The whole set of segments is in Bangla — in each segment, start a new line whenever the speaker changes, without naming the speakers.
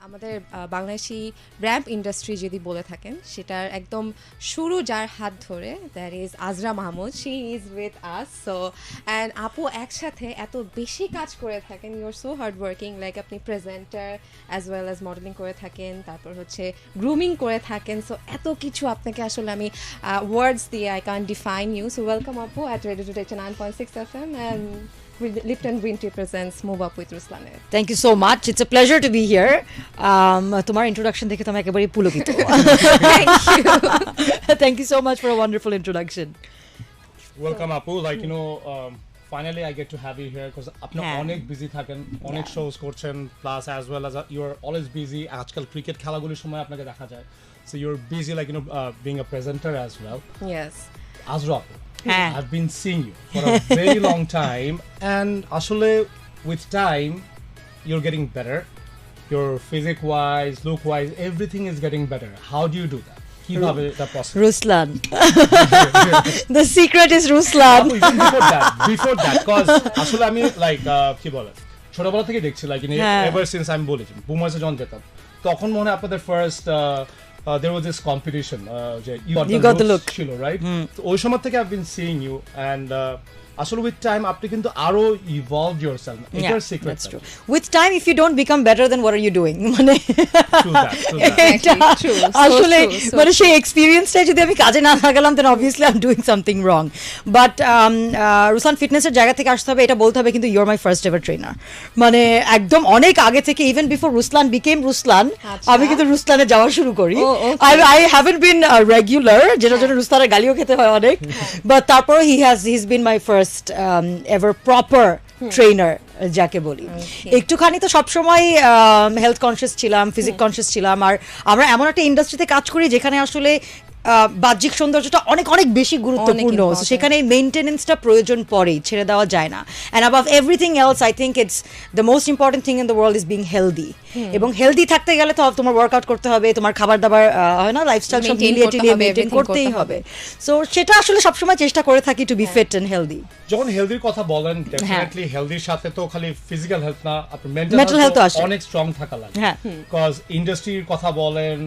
আমাদের বাংলাদেশি র্যাম্প ইন্ডাস্ট্রি যদি বলে থাকেন সেটার একদম শুরু যার হাত ধরে that is Azra Mahmud, she is with us. So and আপু একসাথে এত বেশি কাজ করে থাকেন, you are so hard working, like আপনি presenter as well as modelling করে থাকেন, তারপর হচ্ছে গ্রুমিং করে থাকেন। সো এত কিছু আপনাকে আসলে আমি ওয়ার্ডস দিয়ে I can define you. So welcome আপু at Radio Today 9.6 FM and Lipton Green Tea presents Move Up with Ruslan.
Thank you so much. It's a pleasure to be here. তোমার introduction দেখে তো আমি একেবারে পুলকিত।
Thank you.
Thank you so much for a wonderful introduction.
Welcome Apu, like finally I get to have you here because আপনি অনেক বিজি থাকেন, অনেক শোজ করছেন, plus as well as you are always busy. আজকাল ক্রিকেট খেলাগুলির সময় আপনাকে দেখা যায়, so you are busy like being a presenter as well.
Yes.
Azra,
হ্যাঁ।
I've been seeing you for a very long time and আসলে with time you're getting better, your physique wise, look wise, everything is getting better. How do you do that? কিভাবে এটা possible?
Ruslan. The secret is Ruslan.
Even before that cause আসলে আমি like কি বলে ছোটবেলা থেকে দেখছি like ever since আমি বলেছি বুমাসে যখন যেতাম তখন মনে হয় আপনাদের first there was this competition যে
you got the look
ছিল right, তো ওই সময় থেকে I've been seeing you and আসলে with time আপনি কিন্তু আরো evolved yourself. এটার secret
that's true. With time if you don't become better then what are you doing? মানে
true that.
True.
আসলে মানে সেই এক্সপেরিয়েন্সটা যদি আমি কাজে না লাগালাম then obviously I'm doing something wrong. But Ruslan ফিটনেসের জায়গা থেকে আসতে হবে, এটা বলতে হবে কিন্তু you're my first ever trainer. মানে একদম অনেক আগে থেকে even before Ruslan became Ruslan আমি কিন্তু রুসলানে যাওয়া শুরু করি। I haven't been a regular, যেটার জন্য রুসলানের গালিও খেতে হয় অনেক, but তারপর he's been my first ever proper trainer যাকে বলি। একটুখানি তো সবসময় হেলথ কনসিয়াস ছিলাম, ফিজিক কনসিয়াস ছিলাম, আর আমরা এমন একটা ইন্ডাস্ট্রিতে কাজ করি যেখানে আসলে বাহ্যিক সৌন্দর্যটা অনেক অনেক বেশি গুরুত্বপূর্ণ, সেখানে মেইনটেনেন্সটা প্রয়োজন পড়েই, ছেড়ে দেওয়া যায় না। And above everything else I think it's the most important thing in the world is being healthy. এবং হেলদি থাকতে গেলে তো তোমার ওয়ার্কআউট করতে হবে, তোমার খাবার দাবার হয় না, লাইফস্টাইল সব মিলিয়ে টিলিয়ে মেইনটেইন করতেই হবে। সো সেটা আসলে সবসময় চেষ্টা করে থাকি to be fit and healthy.
যখন হেলদির কথা বলেন ডেফিনেটলি হেলদির সাথে তো খালি ফিজিক্যাল হেলথ না, আপনার
মেন্টাল হেলথ
অনেক স্ট্রং থাকা লাগে। বিকজ ইন্ডাস্ট্রির কথা বলেন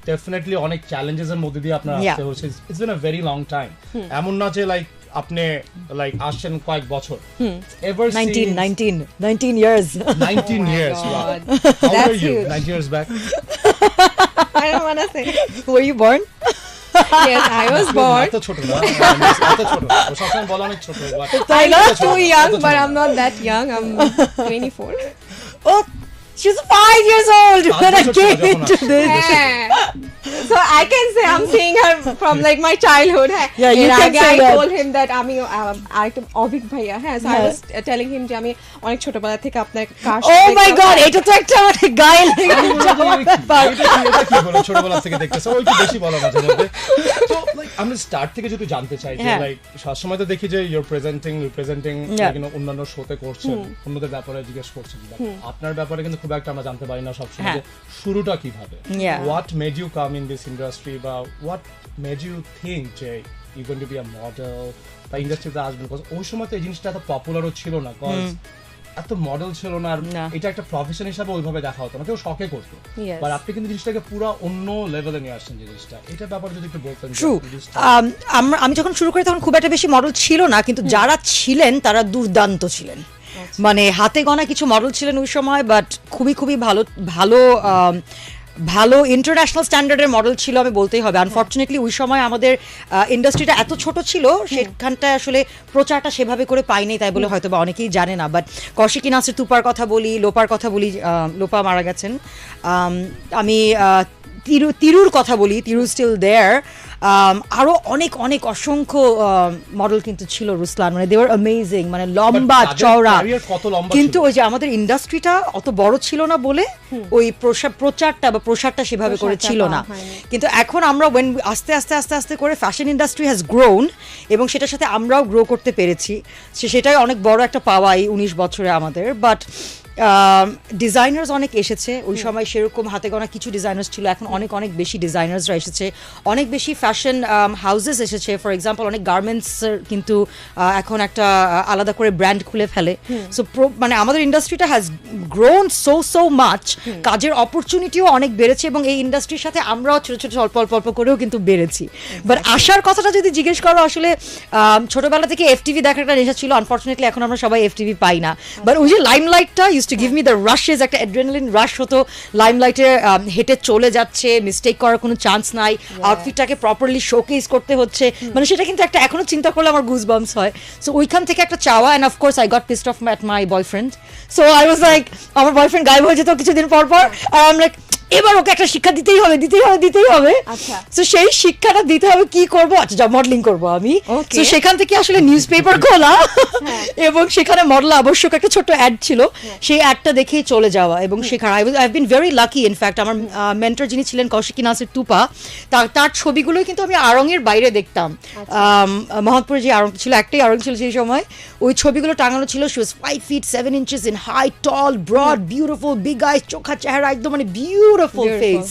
ডেফিনেটলি অনেক চ্যালেঞ্জেস এর মধ্যে দিয়ে আপনার আসতে হচ্ছে। It's been a very long time. এমন না যে লাইক আপনি লাইক আসছেন কয়েক বছর, ever
19 years
19 years. Wow. How were you 9 years back?
I don't want to say.
Were you born?
Yes, I was born.
এত ছোট না, এত ছোট না, ও সবসময় বলা অনেক ছোট।
I'm not too young, but I'm not that young. I'm 24.
Oh, she's 5 years old when I came into this.
So I can say I'm seeing her from like my childhood.
Yeah, you can say
I
that.
told him that আমি অভিক ভাইয়া, হ্যাঁ, so I was telling him যে আমি অনেক ছোটবেলা থেকে আপনার কার সাথে
Oh my god, এটা তো একটা মানে গায়ের ব্যাপার।
এটা কি বলে ছোটবেলা থেকে দেখতেছে, ওই একটু বেশি বলা মাঝে মধ্যে। তো লাইক আমরা স্টার্ট থেকে যদি জানতে চাই যে লাইক সবসময় তো দেখি যে ইউর প্রেজেন্টিং অন্যান্য শোতে করছেন, অন্যদের ব্যাপারে জিজ্ঞেস করছেন, আপনার ব্যাপারে কিন্তু খুব একটা আমরা জানতে পারি না সবসময় যে শুরুটা কিভাবে। What made you come in this industry, বা হোয়াট মেড ইউ থিঙ্ক যে you going to be a model বা ইন্ডাস্ট্রিতে আসবেন? বিকজ ওই সময় তো এই জিনিসটা এত পপুলারও ছিল না, বিকজ এত মডেল ছিল না, আর এটা একটা প্রফেশন হিসাবে ওইভাবে দেখা হতো না, কেউ শখে করতো। বাট আপনি কিন্তু জিনিসটাকে পুরো অন্য লেভেলে নিয়ে আসছেন জিনিসটা, এটা ব্যাপারে যদি একটু বলতেন।
ট্রু, আমি যখন শুরু করি তখন খুব একটা বেশি মডেল ছিল না, কিন্তু যারা ছিলেন তারা দুর্দান্ত ছিলেন। মানে হাতে গোনা কিছু মডেল ছিলেন ওই সময়, বাট খুবই খুবই ভালো ভালো ভালো ইন্টারন্যাশনাল স্ট্যান্ডার্ডের মডেল ছিল আমি বলতেই হবে। আনফর্চুনেটলি ওই সময় আমাদের ইন্ডাস্ট্রিটা এত ছোট ছিল, সেখানটায় আসলে প্রচারটা সেভাবে করে পাইনি, তাই বলে হয়তো বা অনেকেই জানে না। বাট কৌশিকী নাসের তুপার কথা বলি, লোপার কথা বলি, লোপা মারা গেছেন, আমি তিরুর কথা বলি, তিরু স্টিল দেয়ার, আরো অনেক অনেক অসংখ্য মডেল কিন্তু ছিল রুসলান, মানে দে ওয়ার অ্যামেজিং, মানে লম্বা চওড়া। কিন্তু ওই যে আমাদের ইন্ডাস্ট্রিটা অত বড় ছিল না বলে ওই প্রসারটা সেভাবে করে ছিল না। কিন্তু এখন আমরা আস্তে আস্তে আস্তে আস্তে করে ফ্যাশন ইন্ডাস্ট্রি হ্যাজ গ্রোন, এবং সেটার সাথে আমরাও গ্রো করতে পেরেছি, সেটাই অনেক বড় একটা পাওয়া এই 19 বছরে আমাদের। বাট ডিজাইনার্স অনেক এসেছে ওই সময়, সেরকম হাতে গোনা কিছু ডিজাইনার্স ছিল, এখন অনেক অনেক বেশি ডিজাইনার্সরা এসেছে, অনেক বেশি ফ্যাশন হাউসেস এসেছে। ফর এক্সাম্পল অনেক গার্মেন্টসের কিন্তু এখন একটা আলাদা করে ব্র্যান্ড খুলে ফেলে। সো মানে আমাদের ইন্ডাস্ট্রিটা হ্যাজ গ্রোন সো মাচ, কাজের অপরচুনিটিও অনেক বেড়েছে এবং এই ইন্ডাস্ট্রির সাথে আমরাও ছোট ছোট অল্প অল্প অল্প করেও কিন্তু বেড়েছি। বাট আসার কথাটা যদি জিজ্ঞেস করো, আসলে ছোটবেলা থেকে এফটিভি দেখার একটা নেশা ছিল, আনফর্চুনেটলি এখন আমরা সবাই এফটিভি পাই না। বাট ওই যে লাইমলাইটটা use to give me the rushes, একটা অ্যাড্রেনালিন রাশ হতো, লাইমলাইটে হেঁটে চলে যাচ্ছে, মিস্টেক করার কোনো চান্স নাই, আউটফিটটাকে প্রপারলি শোকেস করতে হচ্ছে, মানে সেটা কিন্তু একটা এখনো চিন্তা করলে আমার গুজ বাম্পস হয়। সো ওইখান থেকে একটা চাওয়া, and of course I got pissed of at my boyfriend. So I was like, আমার বয়ফ্রেন্ড গায়েব হয়ে যেত কিছুদিন পর পর, আর আমি লাইক এবার ওকে একটা শিক্ষা দিতেই হবে। তো সেই শিক্ষাটা দিতে হবে, কি করবো, আচ্ছা মডেলিং করবো আমি। তো সেখান থেকে আসলে নিউজ পেপার খোলা এবং সেখানে মডেল আবশ্যক একটা ছোট্ট অ্যাড ছিল, সেই অ্যাডটা দেখেই চলে যাওয়া এবং শেখার। I have been very lucky. In fact আমার মেন্টর যিনি ছিলেন কৌশিকী নাসির তুপা, তার ছবিগুলোই কিন্তু আমি আড়ংয়ের বাইরে দেখতাম। মোহাম্মদপুরে যে আড়ং ছিল, একটাই আড়ং ছিল সেই সময়, ওই ছবিগুলো টাঙানো ছিল। She was 5 feet 7 inches in height, tall, broad, beautiful, big eyes, চোখা চেহারা একদম মানে বিউটিফুল ফেস।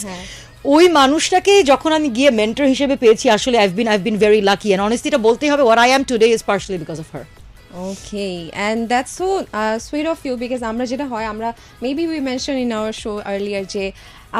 ওই মানুষটাকে যখন আমি গিয়ে মেন্টর হিসেবে পেয়েছি, আসলে I've been very lucky, and honestly এটা বলতেই হবে, what I am today is partially because of her.
Okay, and that's so sweet of you, because আমরা যেটা হয়, আমরা maybe we mentioned in our show earlier যে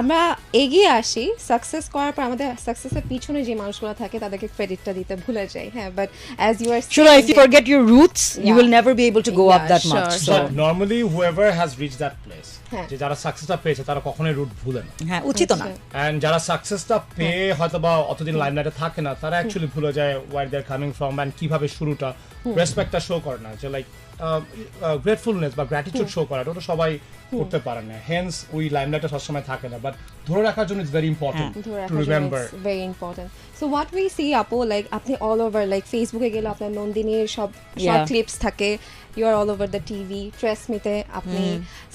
আমরা এগিয়ে আসি, সাকসেস করার পর আমাদের সাকসেসের পিছনে যে মানুষগুলো থাকে তাদেরকে ক্রেডিটটা দিতে ভুলে যাই। হ্যাঁ, but as you are
sure, if you forget your roots, you will never be able to go up that much.
So normally whoever has reached that place, যে যারা সাকসেসটা পেয়েছে তারা কখনোই রুট ভুলে না।
হ্যাঁ, উচিত না।
এন্ড যারা সাকসেসটা পেয়ে হয়তো বা অতদিন লাইমলাইটে থাকে না, তারা অ্যাকচুয়ালি ভুলে যায় where they are coming from and কিভাবে শুরুটা, রেসপেক্টটা শো করে না, যে লাইক গ্রেটফুলনেস বা গ্র্যাটিটিউড শো করা, ওটা সবাই করতে পারে না। হেন্স ওই লাইমলাইটটা সবসময় থাকে না, বাট ধরে রাখার জন্য it's very important to remember.
Very important. So what we see আপু, লাইক আপনি অল ওভার, লাইক ফেসবুকে গেলে আপনার নন্দিনীর সব শর্ট ক্লিপস থাকে, you are all over the TV, ট্রেসমিতে আপনি,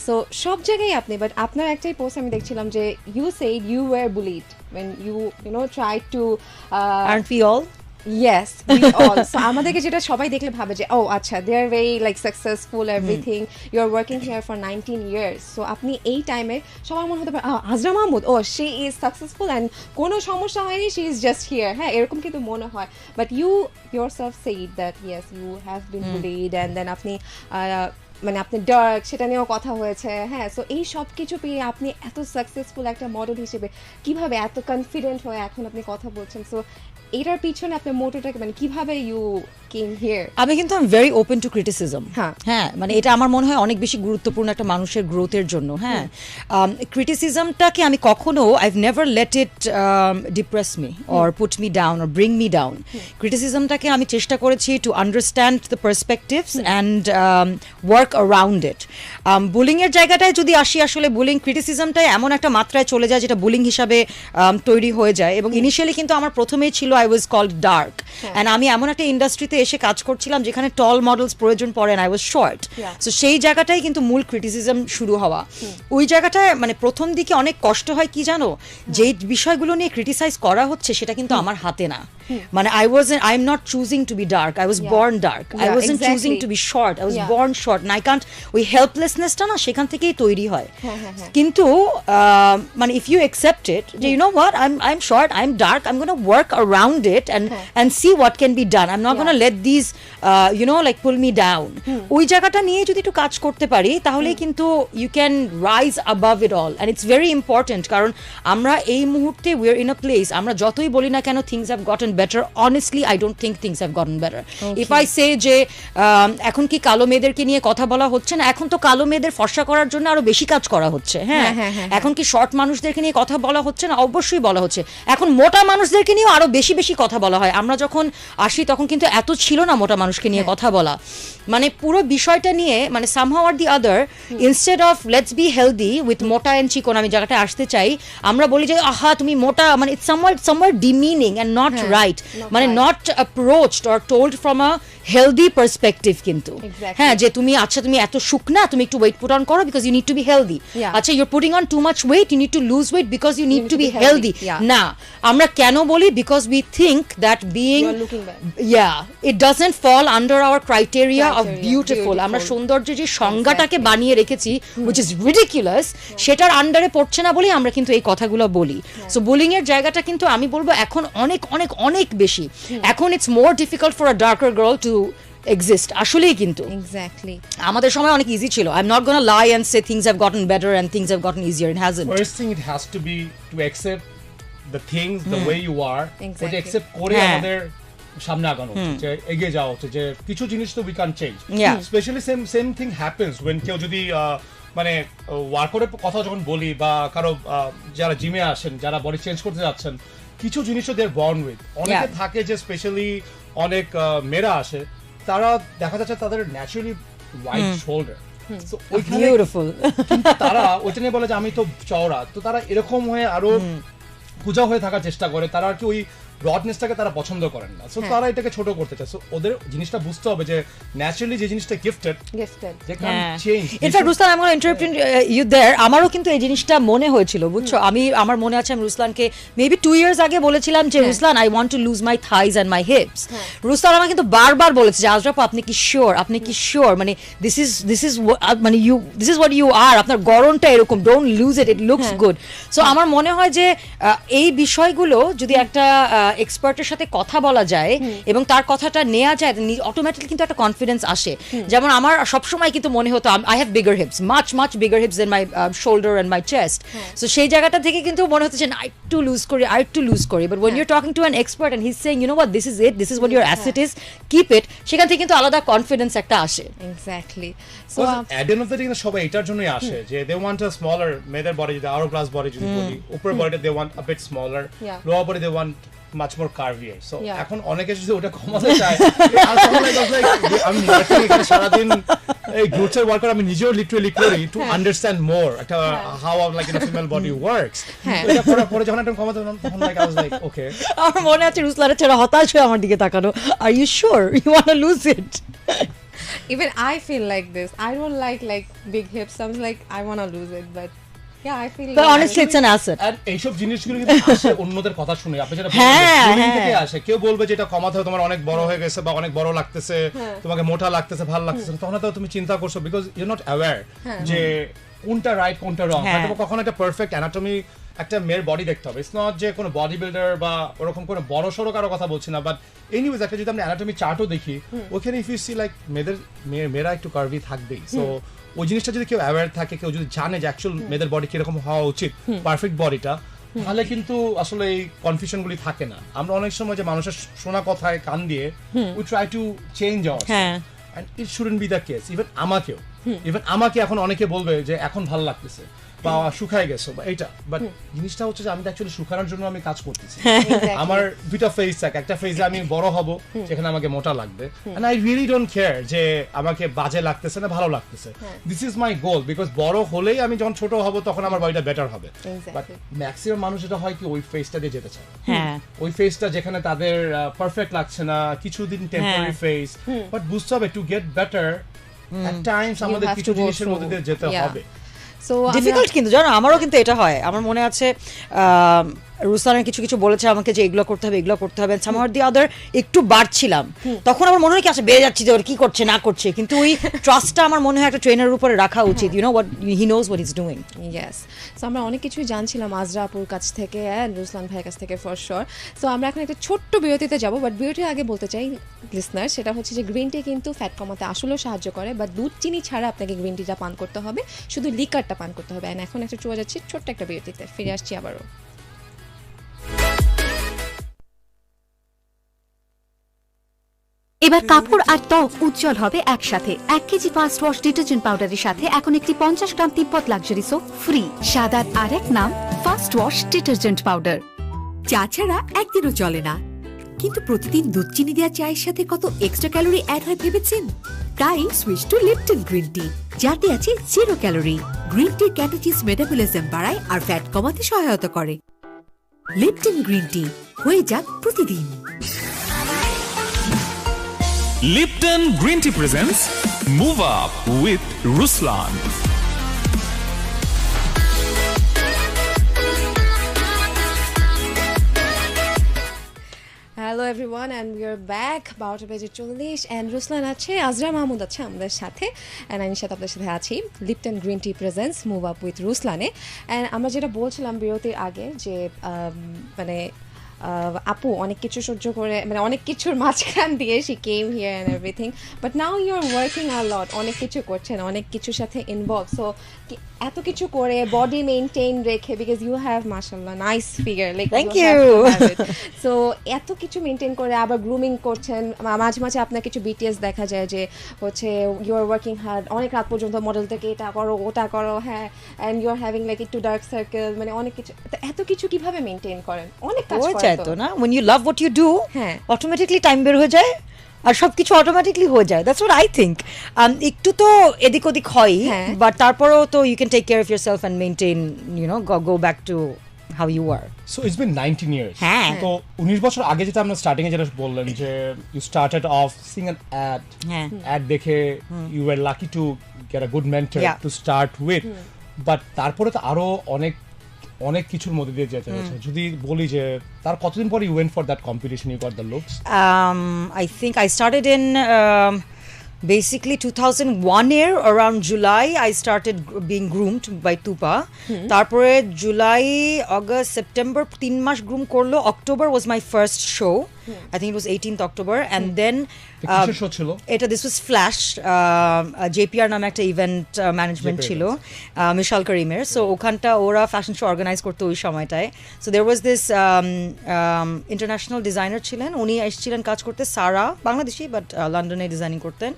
সো সব জায়গায় আপনি। বাট আপনার একটাই পোস্ট আমি দেখছিলাম যে you said you were bullied when you know tried to
aren't we all?
Yes, we all. So আমাদেরকে যেটা সবাই দেখলে ভাবে যে ও আচ্ছা, they are very like successful, everything. You are working here for 19 years. So আপনি এই টাইমে সবার মনে হতে পারে আজরা মাহমুদ, ও she is successful and কোনো সমস্যা হয়নি, she is just here. হ্যাঁ, এরকম কিন্তু মনে হয়। But you yourself said that yes, you have been bullied, and then আপনি মানে আপনি ডার্ক, সেটা নিয়েও কথা হয়েছে। হ্যাঁ, সো এই সব কিছু পেয়ে আপনি এত সাকসেসফুল একটা মডেল হিসেবে কিভাবে এত কনফিডেন্ট হয়ে এখন আপনি কথা বলছেন, সো এটার পিছনে আপনার মোটোটাকে মানে কিভাবে ইউ কেম হিয়ার?
আমি কিন্তু I am very open to criticism. হ্যাঁ, মানে এটা আমার মনে হয় অনেক বেশি গুরুত্বপূর্ণ একটা মানুষের গ্রোথের জন্য। হ্যাঁ, ক্রিটিসিজমটাকে আমি কখনো I've never let it depress me or put me down or bring me down. ক্রিটিসিজমটাকে আমি চেষ্টা করেছি to understand the perspectives and work around it. বুলিংয়ের জায়গাটায় যদি আসি, আসলে বুলিং ক্রিটিসিজমটাই এমন একটা মাত্রায় চলে যায় যেটা বুলিং হিসাবে তৈরি হয়ে যায়। এবং ইনিশিয়ালি কিন্তু আমার প্রথমেই ছিল I was called dark, and আমি এমন একটা ইন্ডাস্ট্রিতে এসে কাজ করছিলাম যেখানে টল মডেলস প্রয়োজন পড়ে, আই ওয়াজ শর্ট। সো সেই জায়গাটাই কিন্তু মূল ক্রিটিসিজম শুরু হওয়া। ওই জায়গাটায় মানে প্রথম দিকে অনেক কষ্ট হয়, কি জানো, যেই বিষয়গুলো নিয়ে ক্রিটিসাইজ করা হচ্ছে সেটা কিন্তু আমার হাতে না। মানে I am not choosing to be dark, I was born dark, I wasn't choosing to be short, I was born short, and I can't, ওই হেল্পলেসনেসটা না সেখান থেকেই তৈরি হয়। কিন্তু মানে if you accept it, you know what, I'm short, I'm dark, I'm going to work around it and see what can be done, I'm not going to let these you know like pull me down. ওই জায়গাটা নিয়ে যদি একটু কাজ করতে পারি তাহলেই কিন্তু you can rise above it all, and it's very important, কারণ আমরা এই মুহূর্তে we are in a place, আমরা যতই বলি না কেন things have gotten better, honestly I don't think things have gotten better. If I say যে এখন কি কালো মেয়েদেরকে নিয়ে কথা বলা হচ্ছে না, এখন তো কালো মেয়েদের ফর্সা করার জন্য আরো বেশি কাজ করা হচ্ছে। হ্যাঁ, এখন কি শর্ট মানুষদেরকে নিয়ে কথা বলা হচ্ছে না, অবশ্যই বলা হচ্ছে। এখন মোটা মানুষদেরকে নিয়েও আরো বেশি বেশি কথা বলা হয়। আমরা যখন আসি তখন কিন্তু এত ছিল না মোটা মানুষকে নিয়ে কথা বলা। মানে পুরো বিষয়টা নিয়ে মানে somehow or the other, instead of let's be healthy with মোটা and চিকন, আমি জায়গাটা আসতে চাই, আমরা বলি যে আহা তুমি মোটা, মানে it's somewhere demeaning and not right, মানে not approached or told from a healthy perspective কিন্তু। হ্যাঁ, যে তুমি আচ্ছা তুমি এত শুকনা, তুমি একটু weight put on করো because you need to be healthy. আচ্ছা you're putting on too much weight, you need to lose weight because you need to be healthy. না, আমরা কেন বলি? because we think that being
are looking back.
it doesn't fall under our criteria of
Criteria,
beautiful. আমরা
beautiful.
সৌন্দর্যের যে সংজ্ঞাটাকে
Exactly.
বানিয়ে রেখেছি which is ridiculous, সেটার আন্ডারে পড়ছে না বলেই আমরা কিন্তু এই কথাগুলো বলি। সো বুলিং এর জায়গাটা কিন্তু আমি বলবো এখন অনেক অনেক অনেক বেশি। এখন it's more difficult for a darker girl to exist আসলেই কিন্তু
Exactly.
আমাদের সময় অনেক ইজি ছিল। I'm not gonna lie and say things have gotten better and things have gotten easier. It hasn't.
First thing it has to be to accept the things the way you are.
Exactly.
ওটা accept করে
হ্যাঁ।
আমাদের সামনে আগানো উচিত, যে এগিয়ে যাওয়া উচিত, যে কিছু জিনিস তো we can't change.
Yeah.
Especially same thing happens when কেউ যদি মানে ওয়ার্কআউটের কথা যখন বলি বা কারো যারা জিমে আসেন, যারা বডি চেঞ্জ করতে যাচ্ছেন, কিছু জিনিসও they are born with. অনেকে
Yeah.
থাকে যে স্পেশালি অনেক মেয়েরা আসে, তারা দেখা যাচ্ছে তাদের ন্যাচারালি ওয়াইড শোল্ডার, সো ওইখানে
Beautiful.
কিন্তু তারা ওইটা নিয়ে বলে যে আমি তো চওড়া, তো তারা এরকম হয়ে আরো পূজা হয়ে থাকার চেষ্টা করে, তারা আর কি ওই রডনেসটাকে তারা পছন্দ করেন না, সো তারা এটাকে ছোট করতে চায়। সো ওদের জিনিসটা বুঝতে হবে যে ন্যাচারালি যে জিনিসটা গিফটেড,
Gifted.
যে ক্যান চেঞ্জ।
ইনফ্যাক্ট রুসলান, আমি ইন্টারাপ্ট ইউ দেয়ার, আমারও কিন্তু এই জিনিসটা মনে হয়েছিল, বুঝছো। আমার মনে আছে আমি রুসলানকে মেবি 2 years আগে বলেছিলাম যে Ruslan I want to lose my thighs and my hips. Ruslan আমাকে কিন্তু বারবার বলেছে যে আজরাপ আপনি কি শিওর, আপনি কি শিওর, মানে দিস ইজ মানে this is what you are, আপনার গড়নটা এরকম, don't lose it, it looks good. So আমার মনে হয় যে এই বিষয়গুলো যদি একটা এক্সপার্টের সাথে কথা বলা যায় এবং তার কথাটা নেওয়া যায়, অটোমেটিক্যালি কিন্তু একটা কনফিডেন্স আসে। যেমন আমার সবসময় কিন্তু মনে হতো I have bigger hips, much bigger hips in my shoulder and my chest. So সেই জায়গাটা থেকে কিন্তু মনে হতো যে আই একটু লুজ করি, but when you are talking to an expert and he is saying you know what this is it, this is what your asset is, keep it, সেখান থেকে কিন্তু আলাদা কনফিডেন্স একটা আসে।
Exactly. So
at end of the day সবাই এটার জন্যই আসে যে দে ওয়ান্ট আ স্মলার, মেয়েদের বডি যদি আরো গ্লাস বডি যদি বলি, উপরের বডিটা they want a bit smaller,
Yeah.
Lower body they want much more curvier. So
Yeah.
এখন অনেকে যদি ওটা কমাতে চায়, আর তখন আমি ওয়ার্কিং এখানে সারাদিন এই গ্লুটসের ওয়ার্কআউট আমি নিজেও লিটারালি করি টু আন্ডারস্ট্যান্ড মোর একটা how like in a female body works. এটা করার পরে যখন একটা কমাতে তখন like I was like okay.
আমার মনে আছে রুসলানের ছেড়ে হতাশ হয়ে আমার দিকে তাকানো, are you sure you want to lose it?
even I feel like this. I don't like big hips. I'm like I want to lose it, but yeah, I feel
But
like
honestly it's an asset.
আর এইসব জিনিসগুলো কিন্তু আসে অন্যদের কথা শুনে, আপনি যেটা
হ্যাঁ,
বললেন
হ্যাঁ।
থেকে আসে, কেউ বলবে যে এটা কমাতে হবে, তোমার অনেক বড় হয়ে গেছে বা অনেক বড় লাগতেছে, তোমাকে মোটা লাগতেছে, ভালো লাগতেছে, তখন তো তুমি চিন্তা করছো বিকজ ইউ নট অ্যাওয়্যার যে কোনটা রাইট কোনটা রং।
হ্যাঁ।
হয়তো কখনো একটা পারফেক্ট অ্যানাটমি একটা মেয়ের বডি দেখতে হবে, ইটস নট যে কোনো বডি বিল্ডার বা ওরকম কোনো বড় সড়ো কারো কথা বলছি না, বাট এনিওয়েজ একটা যদি আমরা অ্যানাটমি চার্টও দেখি, ওখানে ইফ ইউ সি লাইক মেয়েরা একটু কার্ভি থাকবেই। সো ওই জিনিসটা যদি কেউ অ্যাওয়্যার থাকে, কেউ যদি জানে যে অ্যাকচুয়াল মেয়েদের বডি কিরকম হওয়া উচিত, পারফেক্ট বডিটা, তাহলে কিন্তু আসলে এই কনফিউশনগুলি থাকে না। আমরা অনেক সময় যে মানুষের শোনা কথায় কান দিয়ে we try to change our,
হ্যাঁ।
And it shouldn't be the case. Even আমাকে এখন অনেকে বলবে যে এখন ভালো লাগতেছে বা শুকায় গেছো বা এইটা, বাট জিনিসটা হচ্ছে যে আমি অ্যাকচুয়ালি শুকানোর জন্য আমি কাজ করতেছি। আমার দুইটা ফেজ থাকে, একটা ফেজে আমি বড় হব যেখানে আমাকে মোটা লাগবে, and I really don't care যে আমাকে বাজে লাগতেছে না ভালো লাগতেছে, this is my goal, because বড় হলেই আমি যখন ছোট হব তখন আমার বডিটা বেটার হবে। বাট ম্যাক্সিমাম মানুষ যেটা হয় কি ওই ফেজটা দিয়ে যেতে চায়,
হ্যাঁ।
ওই ফেজটা যেখানে তাদের পারফেক্ট লাগছে না, কিছুদিন টেম্পোরারি ফেজ, বাট বুঝতে হবে to get better at times আমাদের
have
কিছু
to go
জিনিসের মধ্যে দিয়ে যেতে
through.
হবে।
so
ডিফিকাল্ট কিন্তু জানো, আমারও কিন্তু এটা হয়। আমার মনে আছে রুসলানের কিছু বলেছে আমাকে যে এগুলো করতে হবে, সামহার দি আদার একটু বাড়ছিলাম, তখন আমার মনে হয় কি আচ্ছা বেড়ে যাচ্ছি যে ওর কি করছে না করছে, কিন্তু ওই ট্রাস্টটা আমার মনে হয় একটা ট্রেনারের উপরে রাখা উচিত, you know what he knows what is doing.
yes, so আমরা অনেক কিছুই জানছিলাম আজরা আপুর কাছ থেকে and রুসলান ভাইয়ের কাছ থেকে ফর শিওর। সো আমরা এখন একটা ছোট্ট বিরতিতে যাব, বাট বিরতির আগে বলতে চাই লিসনার, সেটা হচ্ছে যে গ্রিন টি কিন্তু ফ্যাট কমাতে আসলেও সাহায্য করে, বা দুধ চিনি ছাড়া আপনাকে গ্রিন টিটা পান করতে হবে, শুধু লিকারটা পান করতে হবে। এখন একটা চলে যাচ্ছি ছোট্ট একটা বিরতিতে, ফিরে আসছি আবারও।
এবার কাপড় আর ত্বক উজ্জ্বল হবে একসাথে। 1 কেজি ফাস্ট ওয়াশ ডিটারজেন্ট পাউডারের সাথে এখন একটি 50 গ্রাম তিব্বত লাক্সারি সোপ ফ্রি। সাদার আরেক নাম ফাস্ট ওয়াশ ডিটারজেন্ট পাউডার।
চা ছাড়া একদিনও চলে না, কিন্তু প্রতিদিন দুধ চিনি দেওয়া চায়ের সাথে কত এক্সট্রা ক্যালোরি অ্যাড হয় ভেবেছেন? তাই switch to Lipton green tea, যাতে আছে 0 calorie. Green tea catechins metabolism বাড়ায় আর ফ্যাট কমাতে সহায়তা করে। লিপটন গ্রিন টি, হয়ে যাক প্রতিদিন।
Lipton Green Tea presents Move Up with Ruslan.
Hello everyone and we are back 12টা বেজে 40 অ্যান্ড রুসলান আছে, আজরা মাহমুদ আছে আমাদের সাথে, অ্যান্ড আমি সাথে আপনাদের সাথে আছি Lipton green tea presence move up with রুসলানে। অ্যান্ড আমরা যেটা বলছিলাম বিরতির আগে যে মানে আপু অনেক কিছু সহ্য করে, মানে অনেক কিছুর মাঝখান দিয়ে she came here and everything, but now you are working a lot, অনেক কিছু করছেন, অনেক কিছুর সাথে ইনভলভ। সো এত কিছু করে বডি মেনটেন রেখে, বিকজ ইউ হ্যাভ মাশাআল্লাহ nice figure, like
Thank you.
So এত কিছু মেনটেন করে আবার গ্রুমিং করছেন, মাঝে মাঝে আপনার কিছু বিটিএস দেখা যায় যে হচ্ছে ইউ আর ওয়ার্কিং হার্ড, অনেক রাত পর্যন্ত মডেল থেকে এটা করো ওটা করো, হ্যাঁ, and you are having like একটু ডার্ক সার্কেল, মানে অনেক কিছু। তো এত কিছু কিভাবে মেনটেন করেন? অনেক কাজ
হয়ে
করেন
যায় তো না, when you love what you do,
হ্যাঁ।
অটোমেটিকলি টাইম বের হয়ে যায় আর সবকিছু অটোমেটিকলি হয়ে যায়। That's what I think. একটু তো এদিক ওদিক হয়,
হ্যাঁ।
বাট তারপরেও তো you can take care of yourself and maintain, you know, go back to how you are.
So it's been 19 years.
হ্যাঁ।
তো 19 বছর আগে যেটা আমরা স্টার্টিং এ যেটা বললেন যে you started off sing an ad,
হ্যাঁ।
অ্যাড দেখে you were lucky to get a good mentor
Yeah.
To start with, but তারপরে তো আরো অনেক অনেক কিছুর মধ্যে দিয়ে যেতে হয়েছে। যদি বলি যে তার কতদিন পরে you went for that competition, you got the looks?
I think I started in basically 2001 year, around July I started being groomed by Tupa. তারপরে জুলাই, অগস্ট, সেপ্টেম্বর 3 মাস গ্রুম করলো। October was my first show. I think it was 18th October, and then
কিসের শো ছিল?
এটা দিস ওয়াজ ফ্ল্যাশ, জেপিআর নামে একটা ইভেন্ট ম্যানেজমেন্ট
JPR,
ছিল মিশাল করিমের। সো ওখানটা ওরা ফ্যাশন শো অর্গানাইজ করতো ওই সময়টায়। So there was this international designer ছিলেন, উনি এসেছিলেন কাজ করতে, সারা, বাংলাদেশি বাট লন্ডনে ডিজাইনিং করতেন,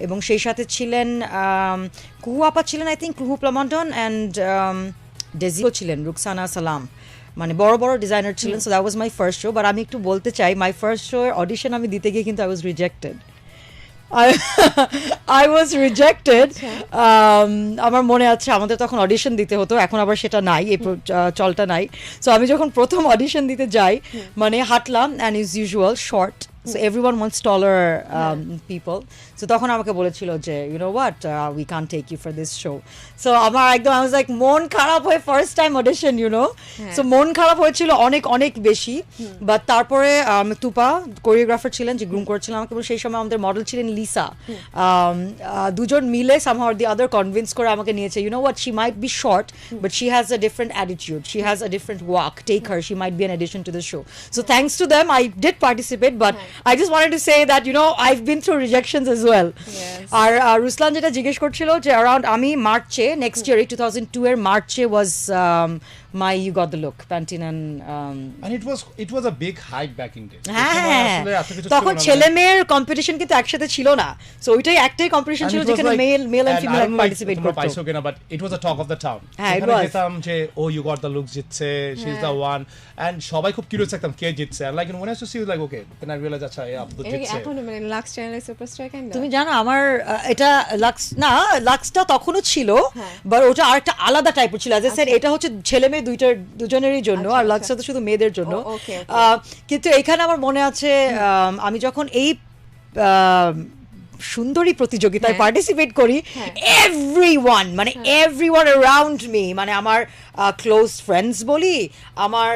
এবং সেই সাথে ছিলেন কুহু আপা ছিলেন, আই থিঙ্ক কুহু প্লামন্টন, অ্যান্ড ডেজিও ছিলেন, রুকসানা সালাম, মানে বড় বড় ডিজাইনার ছিলেন। So that was my first show. But আমি একটু বলতে চাই, মাই ফার্স্ট শো এর অডিশন আমি দিতে গিয়ে কিন্তু I was rejected. I was rejected. আমার মনে আছে আমাদের তখন অডিশন দিতে হতো, এখন আবার সেটা নাই, এই চলটা নাই। সো আমি যখন প্রথম অডিশন দিতে যাই, মানে হাঁটলাম, and is usual short, so everyone wants taller people. So তখন আমাকে বলেছিল যে you know what, we can't take you for this show. So আমার একদম I was like মন খারাপ হয়ে, first time audition, you know. So মন খারাপ হয়েছিল অনেক অনেক বেশি। বাট তারপরে তুপা কোরিওগ্রাফার ছিলেন যে গ্রুম করেছিলেন আমাকে, এবং সেই সময় আমাদের মডেল ছিলেন লিসা। দুজন মিলে somehow or the other convince করে আমাকে নিয়েছে, you know what, she might be short but she has a different attitude, she has a different walk, take her, she might be an addition to the show. So thanks to them I did participate, but I just wanted to say that, you know, I've been through rejections as well.
Yes.
R Ruslan যেটা জিজ্ঞেস করছিল যে অ্যারাউন্ড আমি মার্চে, নেক্সট ইয়ার 2002 এর মার্চে was my you got the look Pantene and
And it was a big hype back in days.
হ্যাঁ,
আসলে এত কিছু
তখন
ছিল না।
ছেলে মেয়ের কম্পিটিশন কিন্তু একসাথে ছিল না। সো ওইটাই একটাই কম্পিটিশন
And
ছিল
it was
যেখানে
like-
male and
and I
female
don't know
participate
তোমরা
করতো।
পাইছো কিনা, but it was a talk of the town.
হ্যাঁ, it
এখানে
was.
যেতাম যে ও ইউ গট দ্য লুক জিতছে, she is the one, and সবাই খুব কিউরিয়াস থাকতাম কে জিতছে, and like when I used to see like okay then I realized আচ্ছা এই আপু
এটা কি
জিতছে।
এখনো মানে লাক্স চ্যানেলের সুপারস্টার কাইন্ড?
তুমি জানো আমার এটা লাক্স না, লাক্সটা তখনও ছিল,
হ্যাঁ।
বাট ওটা আরেকটা আলাদা টাইপের ছিল। অ্যাজ আই সেড, এটা হচ্ছে ছেলে মেয়ে দুজনেরই জন্য, আর
আচ্ছা,
লাক্সটা তো শুধু মেয়েদের জন্য।
ও, okay, okay.
কিন্তু এখানে আমার মনে আছে আমি যখন এই সুন্দরী প্রতিযোগিতায়
হ্যাঁ।
পার্টিসিপেট করি, এভরিওয়ান মানে এভরিওয়ান অ্যারাউন্ড মি, মানে আমার ক্লোজ ফ্রেন্ডস বলি, আমার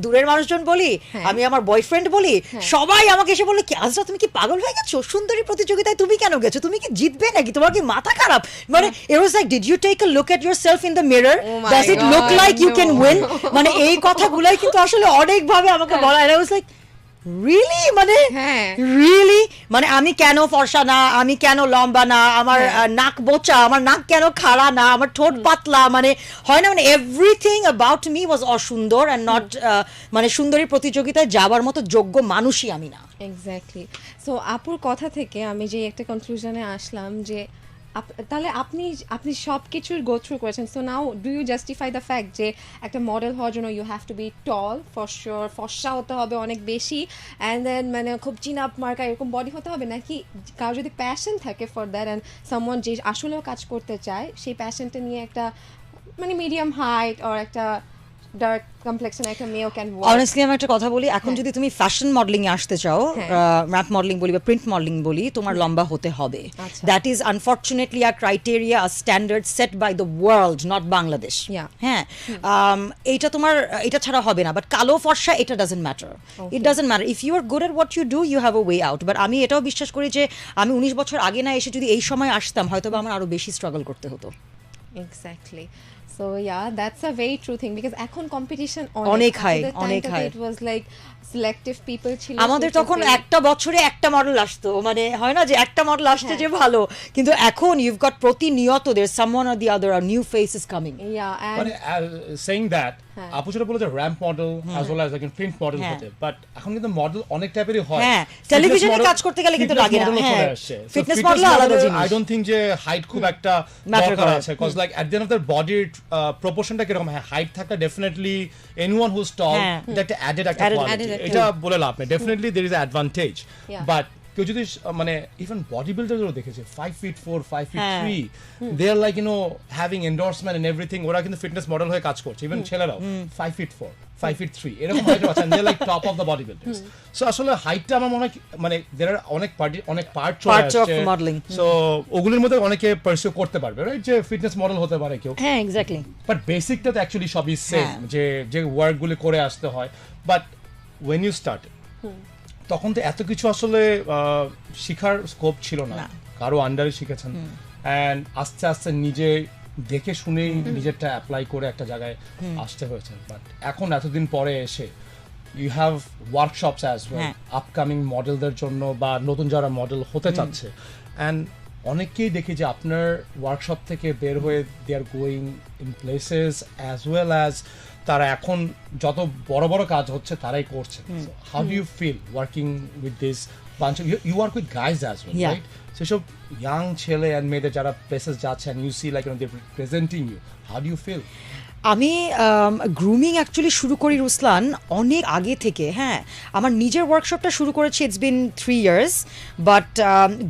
দূরের মানুষজন বলি,
হ্যাঁ।
আমি আমার বয়ফ্রেন্ড বলি, সবাই আমাকে এসে বললো কি আজরা তুমি কি পাগল হয়ে গেছো, সুন্দরী প্রতিযোগিতায় তুমি কেন গেছো, তুমি কি জিতবে নাকি, তোমার কি মাথা খারাপ, মানে it was like did you take a look at yourself in the mirror,
Oh my
does it look
God,
like you can
no.
win, মানে এই কথাগুলাই কিন্তু আসলে অনেকভাবে আমাকে বলা, and I was like really, মানে
হ্যাঁ।
really, মানে আমি কেন ফর্সা না, আমি কেন লম্বা না, আমার নাক বোচা, আমার নাক কেন খাড়া না, আমার ঠোঁট পাতলা, মানে হয় না, মানে এভরিথিং অ্যাবাউট মি ওয়াজ অসুন্দর অ্যান্ড নট, মানে সুন্দরী প্রতিযোগিতায় যাবার মতো যোগ্য মানুষই আমি না।
এক্স্যাক্টলি। সো আপুর কথা থেকে আমি যে একটা কনক্লুশনে আসলাম যে তাহলে আপনি সব কিছুর গো থ্রু করেছেন। So now do you justify the fact যে একটা মডেল হওয়ার জন্য you have to be tall for sure, ফর্সা হতে হবে অনেক বেশি, অ্যান্ড দেন মানে খুব চিন আপ মার্কা এরকম বডি হতে হবে, নাকি কারো যদি প্যাশন থাকে ফর দ্যাট অ্যান্ড সামওয়ান যে আসলেও কাজ করতে চায় সেই প্যাশনটা নিয়ে একটা মানে মিডিয়াম হাইট অর একটা ডার্ক কমপ্লেক্সন একটা মেয়েও ক্যান ওয়ার্ক।
অনেস্টলি আমি একটা কথা বলি, এখন যদি তুমি ফ্যাশন মডেলিং এ আসতে চাও, র্যাম্প মডেলিং বলি বা প্রিন্ট মডেলিং বলি, তোমার লম্বা হতে হবে। That is unfortunately a criteria, a standard set by the world, not Bangladesh. হ্যাঁ, এইটা তোমার, এটা ছাড়া হবে না। বাট কালো ফর্সা, এটা doesn't matter, it doesn't matter. If you are good at what you do, you have a way out. But আমি এটাও বিশ্বাস করি যে আমি 19 বছর আগে না এসে যদি এই সময় আসতাম, হয়তো বা আমার আরো বেশি স্ট্রাগল করতে হতো।
Exactly. So yeah, that's a very true thing because এখন competition
অনেক high, অনেক high.
It was like selective people ছিল।
আমাদের তখন একটা বছরে একটা মডেল আসতো, মানে হয় না যে একটা মডেল আসছে যে ভালো, কিন্তু এখন ইউ've got প্রতিনিয়ত there's someone or the other, a new face is coming.
Yeah, and
মানে saying that আপু যেটা বলে যে ramp model as well as like print model হতে, বাট এখন কিন্তু মডেল অনেক টাইপেরই হয়।
হ্যাঁ, টেলিভিশনে কাজ করতে গেলে কিন্তু লাগে না। হ্যাঁ, ফিটনেস মডেল আলাদা জিনিস।
I don't think যে হাইট খুব একটা দরকার আছে, cause like at the end of their body proportionটা কিরকম, হ্যাঁ হাইট থাকলে definitely anyone who's tall এটা একটা added একটা quality, এটা বলে লাভ নেই। definitely there is an advantage, but কেউ যদি মানে ইভেন বডি বিল্ডারও দেখেছে 5'4", 5'3", they are like having endorsement and everything, ওরা কিন্তু ফিটনেস মডেল হয়ে কাজ করছে। ইভেন ছেলেরাও 5'4", 5'3" এরকম হাইটে আছেন, they are like top of the body builders. So আসলে হাইটটা আমার মনে হয় মানে there are অনেক পার্ট চলে আসছে
মডেলিং,
সো ওগুলোর মধ্যে অনেকে পারসিউ করতে পারবে, রাইট, যে ফিটনেস মডেল হতে পারে কেউ।
হ্যাঁ, এক্স্যাক্টলি।
বাট বেসিকটা তো অ্যাকচুয়ালি সবই সেম, যে ওয়ার্ক গুলো করে আসতে হয়। বাট when you started তখন তো এত কিছু আসলে শিখার স্কোপ ছিল না, কারো আন্ডারে শিখেছেন, অ্যান্ড আস্তে আস্তে নিজে দেখে শুনেই নিজেরটা অ্যাপ্লাই করে একটা জায়গায় আসতে হয়েছে। বাট এখন এতদিন পরে এসে you have workshops as well upcoming মডেলদের জন্য বা নতুন যারা মডেল হতে চাচ্ছে, অ্যান্ড অনেককেই দেখি যে আপনার ওয়ার্কশপ থেকে বের হয়ে they are going in places as well as তারা এখন যত বড় বড় কাজ হচ্ছে তারাই করছে। How do you feel working with this bunch of, you work with guys as well, right? সেসব ইয়াং ছেলে অ্যান্ড মেয়েদের যারা প্লেসেস যাচ্ছে and you see like they presenting you, how do you feel?
আমি গ্রুমিং অ্যাকচুয়ালি শুরু করি রুসলান অনেক আগে থেকে। হ্যাঁ, আমার নিজের ওয়ার্কশপটা শুরু করেছি, ইটস বিন 3 years, বাট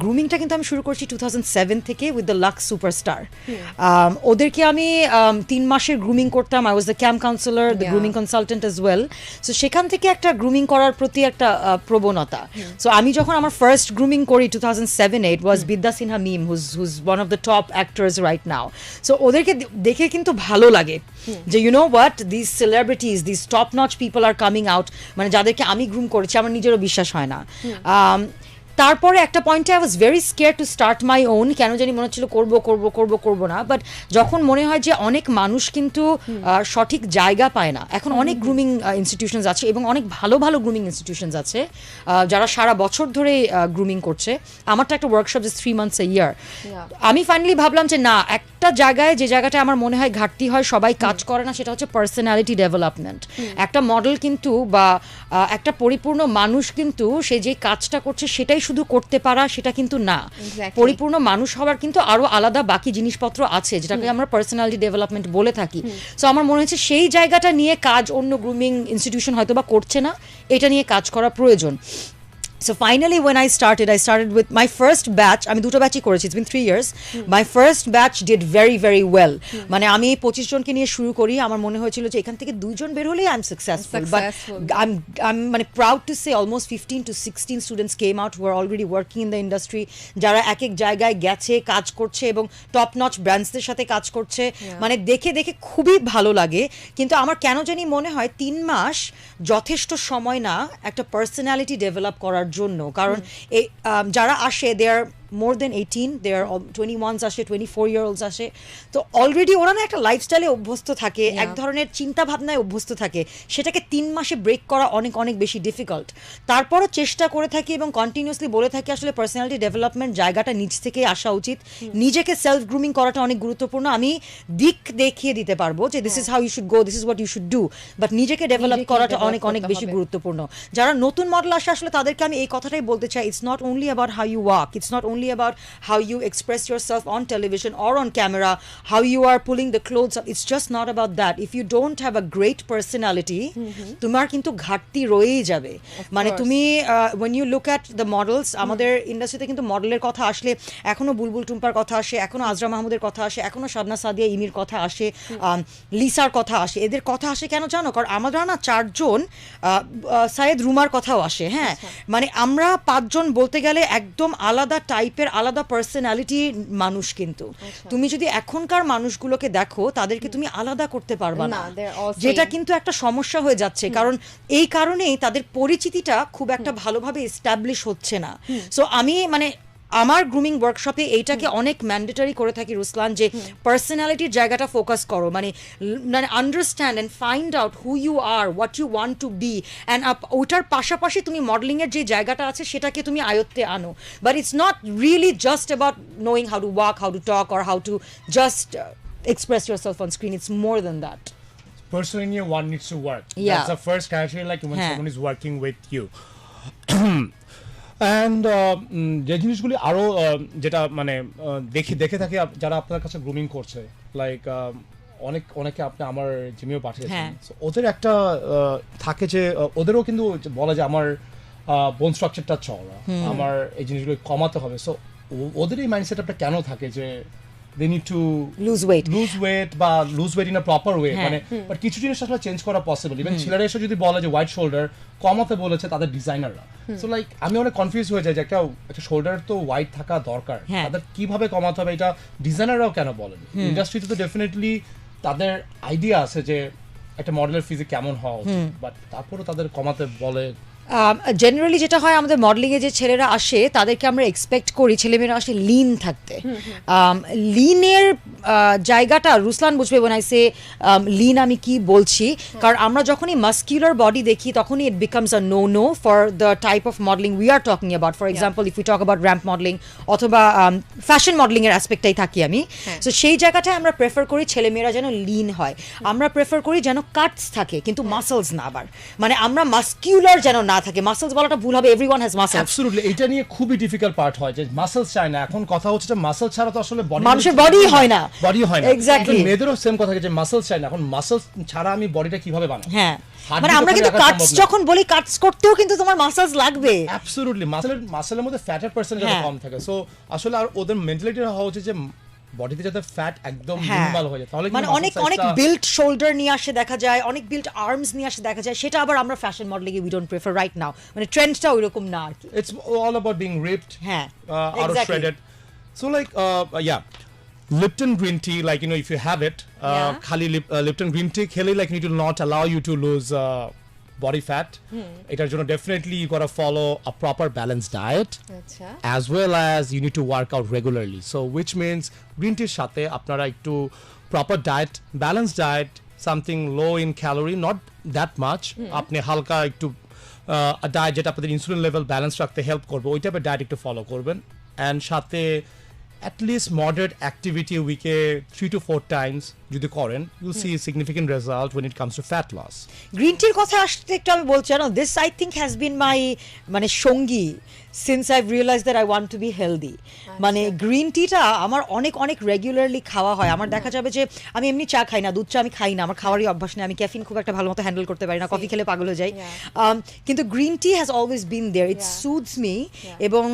গ্রুমিংটা কিন্তু আমি শুরু করেছি 2007 থেকে উইথ দ্য লাক্স সুপারস্টার। ওদেরকে আমি 3 মাসের গ্রুমিং করতাম। I was the camp councillor, the grooming consultant as well. So সেখান থেকে একটা গ্রুমিং করার প্রতি একটা প্রবণতা। সো আমি যখন আমার ফার্স্ট গ্রুমিং করি 2007-8 was Bidya Sinha Mim, whose one of the top actors right now. So ওদেরকে দেখে কিন্তু ভালো লাগে যে you know what, this celebrities, this top notch people are coming out, মানে যাদেরকে আমি গ্রুম করেছি আমার নিজেরও বিশ্বাস হয় না। তারপরে একটা পয়েন্টে I was very scare to start my own, কেন জানি মনে হচ্ছিল করবো না। বাট যখন মনে হয় যে অনেক মানুষ কিন্তু সঠিক জায়গা পায় না, এখন অনেক গ্রুমিং ইনস্টিটিউশনস আছে এবং অনেক ভালো ভালো গ্রুমিং ইনস্টিটিউশনস আছে যারা সারা বছর ধরে গ্রুমিং করছে। আমারটা একটা ওয়ার্কশপ যে 3 months a year। আমি ফাইনালি ভাবলাম যে না, একটা জায়গায় যে জায়গাটা আমার মনে হয় ঘাটতি হয়, সবাই কাজ করে না, সেটা হচ্ছে পার্সোনালিটি ডেভেলপমেন্ট। একটা মডেল কিন্তু বা একটা পরিপূর্ণ মানুষ কিন্তু সে যে কাজটা করছে সেটাই শুধু করতে পারা সেটা কিন্তু না। পরিপূর্ণ মানুষ হওয়ার কিন্তু আরো আলাদা বাকি জিনিসপত্র আছে, যেটাকে আমরা পার্সোনালিটি ডেভেলপমেন্ট বলে থাকি। সো আমার মনে হচ্ছে সেই জায়গাটা নিয়ে কাজ অন্য গ্রুমিং ইনস্টিটিউশন হয়তো বা করছে না, এটা নিয়ে কাজ করা প্রয়োজন। So finally when I started with my first batch, আমি দুটো ব্যাচই করেছি, it's been 3 years. My first batch did very very well. মানে আমি 25 জনকে নিয়ে শুরু করি, আমার মনে হয়েছিল যে এখান থেকে 2 জন বের হলেই I'm successful. But I'm মানে proud to say almost 15 to 16 students came out who are already working in the industry, যারা এক এক জায়গায় গেছে, কাজ করছে এবং টপ নচ ব্র্যান্ডসদের সাথে কাজ করছে। মানে দেখে খুবই ভালো লাগে। কিন্তু আমার কেন জানি মনে হয় 3 মাস যথেষ্ট সময় না একটা পার্সোনালিটি ডেভেলপ করার জন্য, কারণ যারা আসে দে আর more than 18, they are 21s আসে, 24-year-olds আসে, তো অলরেডি ওরা না একটা লাইফস্টাইলে অভ্যস্ত থাকে, এক ধরনের চিন্তা ভাবনায় অভ্যস্ত থাকে, সেটাকে 3 মাসে ব্রেক করা অনেক বেশি ডিফিকাল্ট। তারপরও চেষ্টা করে থাকি এবং কন্টিনিউয়াসলি বলে থাকি আসলে পার্সোনালিটি ডেভেলপমেন্ট জায়গাটা নিজ থেকে আসা উচিত, নিজেকে সেলফ গ্রুমিং করাটা অনেক গুরুত্বপূর্ণ। আমি দিক দেখিয়ে দিতে পারবো যে this is how you should go, this is what you should do, but নিজেকে ডেভেলপ করাটা অনেক বেশি গুরুত্বপূর্ণ। যারা নতুন মডেল আসে আসলে তাদেরকে আমি এই কথাটাই বলতে চাই, it's not only about how you walk, it's not only only about how you express yourself on television or on camera, how you are pulling the clothes up. It's just not about that. If you don't have a great personality, তোমার কিন্তু ঘাটতি রয়েই যাবে। মানে তুমি when you look at the models, আমাদের ইন্ডাস্ট্রিতে কিন্তু মডেলের কথা আসলে এখনো বুলবুল টুম্পার কথা আসে, এখনো আজরা মাহমুদের কথা আসে, এখনো শাবনা সাদিয়া ইমির কথা আসে, লিসার কথা আসে। এদের কথা আসে কেন জানো? কারণ আমরা না 4 জন, সায়েদ রুমার কথাও আসে, হ্যাঁ। মানে আমরা 5 জন বলতে গেলে একদম আলাদা টাইপের, আলাদা পার্সোনালিটি মানুষ। কিন্তু তুমি যদি এখনকার মানুষগুলোকে দেখো, তাদেরকে তুমি আলাদা করতে পারবা না, যেটা কিন্তু একটা সমস্যা হয়ে যাচ্ছে। কারণ এই কারণেই তাদের পরিচিতিটা খুব একটা ভালোভাবে এস্টাবলিশ হচ্ছে না। সো আমি মানে আমার গ্রুমিং ওয়ার্কশপে এইটাকে অনেক ম্যান্ডেটরি করে থাকি রুসলান, যে পার্সোনালিটির জায়গাটা ফোকাস করো, মানে understand and find out who you are, what you want to be, and ওটার পাশাপাশি তুমি মডেলিংয়ের যে জায়গাটা আছে সেটাকে তুমি আয়ত্তে আনো। But it's not really just about knowing how to walk, how to talk, or how to just express yourself on screen. It's more than that.
Personally, one needs to work.
Yeah.
That's the first criteria, like when someone is working with you. And যে জিনিসগুলি আরো যেটা মানে দেখে থাকি যারা আপনার কাছে গ্রুমিং করছে, লাইক অনেকে আপনি আমার জিমেও পাঠিয়েছেন, ওদের একটা থাকে যে ওদেরও কিন্তু বলে যে আমার বোন স্ট্রাকচারটা চওড়া, আমার এই জিনিসগুলো কমাতে হবে। সো ওদের এই মাইন্ডসেট আপনার কেন থাকে যে they need to
lose weight
বা lose weight in a proper way, মানে বাট কিছু জিনিস আসলে চেঞ্জ করা পসিবল। ইভেন ছেলেরা এসে যদি বলে যে হোয়াইট শোল্ডার কমাতে বলেছে তাদের ডিজাইনাররা, সো লাইক আমি অনেক কনফিউজ হয়ে যাই যে একটা শোল্ডার তো হোয়াইট থাকা দরকার, তাদের কিভাবে কমাতে হবে এটা ডিজাইনাররাও কেন বলেন? ইন্ডাস্ট্রিতে তো ডেফিনেটলি তাদের আইডিয়া আছে যে একটা মডেলের ফিজিক কেমন হওয়া উচিত, বাট তারপরেও তাদের কমাতে বলে।
জেনারেলি যেটা হয়, আমাদের মডেলিংয়ে যে ছেলেরা আসে তাদেরকে আমরা এক্সপেক্ট করি ছেলেমেয়েরা আসে লিন থাকতে। লিনের জায়গাটা রুসলান বুঝবে when I say লিন আমি কি বলছি, কারণ আমরা যখনই মাস্কিউলার বডি দেখি তখনই it becomes a no for the type of modelling we are talking about. For example, if you talk about ramp modelling অথবা ফ্যাশন মডেলিংয়ের অ্যাসপেক্টটাই থাকি আমি, সো সেই জায়গাটায় আমরা প্রেফার করি ছেলেমেয়েরা যেন লিন হয়। আমরা প্রেফার করি যেন কাটস থাকে কিন্তু মাসলস না। আবার মানে আমরা মাস্কিউলার যেন না থাকে, মাসলস বলাটা ভুল হবে, এভরিওয়ান হ্যাজ মাসলস।
অ্যাবসলিউটলি, এটা নিয়ে খুবই ডিফিকাল্ট পার্ট হয় যে মাসলস চাই না। এখন কথা হচ্ছে যে মাসল ছাড়া তো আসলে
মানুষের বডি হয় না,
এক্স্যাক্টলি। মেয়েদেরও সেম কথা যে মাসলস চাই না, এখন মাসলস ছাড়া আমি বডিটা কিভাবে বানাবো?
হ্যাঁ, মানে আমরা কিন্তু কাটস যখন বলি, কাটস করতেও কিন্তু তোমার মাসলস লাগবে।
অ্যাবসলিউটলি, মাসলের মধ্যে ফ্যাটের পার্সেন্টেজ কম থাকে। সো আসলে আর ওদের মেন্টালিটি হওয়া উচিত যে বডিতে যাতে ফ্যাট একদম মিনিমাল হয়ে যায়, তাহলে
মানে অনেক বিল্ট শোল্ডার নিয়ে আসে দেখা যায়, অনেক বিল্ট আর্মস নিয়ে আসে দেখা যায়, সেটা আবার আমরা ফ্যাশন মডেলিংয়ে we don't prefer right now. মানে ট্রেন্ডটা ওইরকম না আর কি।
It's all about being ripped,
হ্যাঁ,
or shredded. So like Lipton green tea, like if you have it, khali Lipton green tea khele, like it will not allow you to lose body fat. Etar jonno definitely you gotta follow a proper balanced diet, as well as you need to work out regularly. So which means green tea সাথে আপনারা একটু proper diet, balanced diet, something low in calorie, not that much, আপনি হালকা একটু ডায়েট যেটা আপনাদের ইনসুলিন লেভেল ব্যালেন্স রাখতে হেল্প করবে, ওই টাইপের ডায়েট একটু ফলো করবেন। অ্যান্ড সাথে at least moderate activity উইকে 3 to 4 times যদি করেন, you'll see a significant result when it comes to fat loss.
Green টির কথা আসতে একটু আমি বলছি, জানো, this I think has been my মানে সঙ্গী since I've realized that I want to be healthy. মানে গ্রিন টিটা আমার অনেক রেগুলারলি খাওয়া হয়। আমার দেখা যাবে যে আমি এমনি চা খাই না, দুধ চা আমি খাই না, আমার খাওয়ারই অভ্যাস নেই, আমি ক্যাফিন খুব একটা ভালো মতো হ্যান্ডেল করতে পারি না, কফি খেলে পাগল হয়ে যাই। কিন্তু green tea has always been there, it suits me. এবং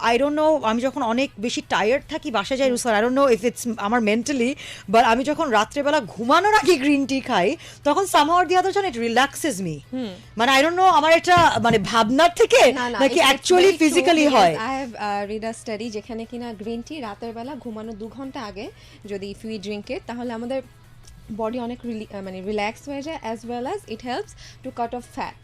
আই ডোন্ট নো, আমি যখন অনেক বেশি টায়ার্ড থাকি বাসায় যাই রুসলান, I don't know if it's আমার মেন্টালি, বাট আমি যখন রাত্রেবেলা ঘুমানোর আগে গ্রিন টি খাই তখন somehow or the other it relaxes me. মানে আই ডোন্ট নো আমার এটা মানে ভাবনার থেকে নাকি অ্যাকচুয়ালি ফিজিক্যালি হয়।
I have read a study যেখানে কিনা গ্রিন টি রাতের বেলা ঘুমানো 2 ঘন্টা আগে যদি ইফ উই ড্রিঙ্ক ইট, তাহলে আমাদের বডি অনেক মানে রিল্যাক্স হয়ে যায়, as well as it helps to cut off fat.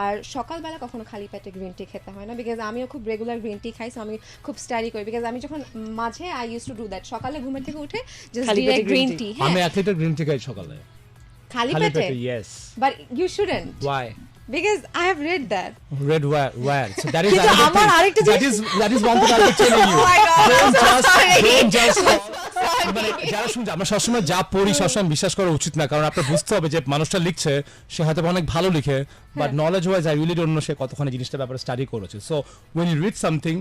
আর সকালবেলা কখনো খালি পেটে গ্রিন টি খেতে হয় না, বিকজ আমিও খুব রেগুলার গ্রিন টি খাই, সো আমি খুব স্টাডি করি, বিকজ আমি যখন মাঝে I use to do that, সকালে ঘুমের থেকে উঠে জাস্ট ডিরেক্ট গ্রিন টি।
আমি 1 লিটার গ্রিন টি খাই সকালে
খালি পেটে।
Yes,
but you shouldn't.
Why?
Because I have read that.
Read where? So that is
কিন্তু আমার আরেকটা
that is one thing I'll be telling you.
Oh my God,
Don't just মানে যারা শুনছে আমরা সবসময় যা পড়ি সবসময় বিশ্বাস করা উচিত না, কারণ আপনার বুঝতে হবে যে মানুষটা লিখছে সে হয়তো অনেক ভালো লিখে, but knowledge wise I really don't know say কতখানি জিনিসটার ব্যাপারে স্টাডি করেছে। So when you read something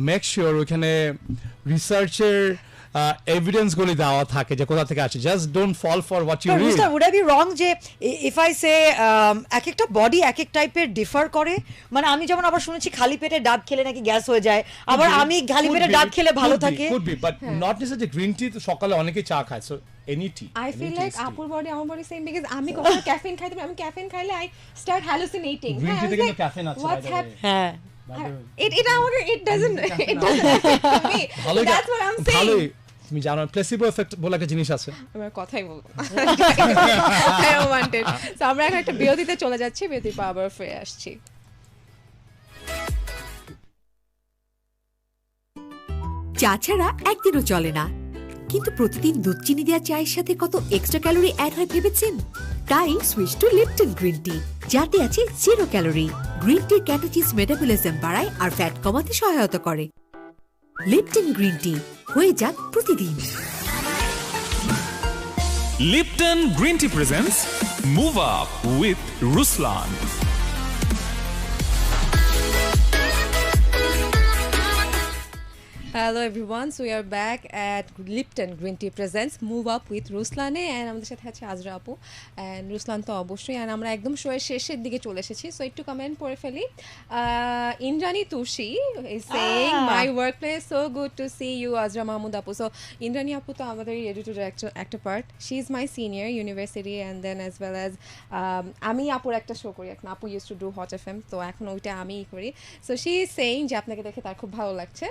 make sure ওইখানে রিসার্চের এভিডেন্স গুলি দেওয়া থাকে যে কোথা থেকে আসে। Just don't fall for what you read.
Would I be wrong যে ইফ আই সে এক একটা বডি এক এক টাইপের ডিফার করে, মানে আমি যেমন আবার শুনেছি খালি পেটে ডাব খেলে নাকি গ্যাস হয়ে যায়, আবার আমি খালি পেটে ডাব খেলে ভালো থাকে।
Could be but not necessary green tea. তো সকালে অনেকেই চা খায়, so any T.
I feel like আপুর বডি আমার বডি সেম, because আমি কখনো ক্যাফেইন খাইতে পারি, আমি ক্যাফেইন খাইলে I start hallucinating.
Green tea
I was
থেকে
like,
কিন্তু ক্যাফেইন আছে
what's
by the way।
happening?
হ্যাঁ
It আমাকে it doesn't affect me.
ভালোই
That's what I'm saying.
ভালোই তুমি জানো প্লেসিবো এফেক্ট বলে একটা জিনিস আছে।
আমার কথাই বলবো I don't want it. So আমরা এখন একটা বিরতিতে চলে যাচ্ছি, বিরতির পর আবার ফিরে আসছি।
চা ছাড়া একদিনও চলে না, কিন্তু প্রতিদিন দুধ চিনি দেওয়া চায়ের সাথে কত এক্সট্রা ক্যালোরি অ্যাড হয় ভেবেছেন? তাই switch to Lipton green tea, যাতে আছে 0 calorie. Green tea catechins metabolism বাড়ায় আর ফ্যাট কমাতে সহায়তা করে। লিপটন গ্রিন টি, হয়ে যাক প্রতিদিন।
Lipton Green Tea presents Move Up with Ruslan.
Hello everyone, so we are back at Lipton Green Tea presents Move Up with Ruslan and আমাদের সাথে আছে আজরা আপু and রুসলান তো অবশ্যই, and আমরা একদম শোয়ের শেষের দিকে চলে এসেছি, সো একটু কমেন্ট পড়ে ফেলি। Indrani Tushi is saying my workplace so good to see you আজরা মাহমুদ আপু। সো ইন্দ্রাণী আপু তো আমাদের এডিটর একটা part, she is my senior university and then as well as আমি আপুর একটা শো করি এখন, আপু used to do Hot FM, তো এখন ওইটা আমিই করি। সো she is saying যে আপনাকে দেখে তার খুব ভালো লাগছে।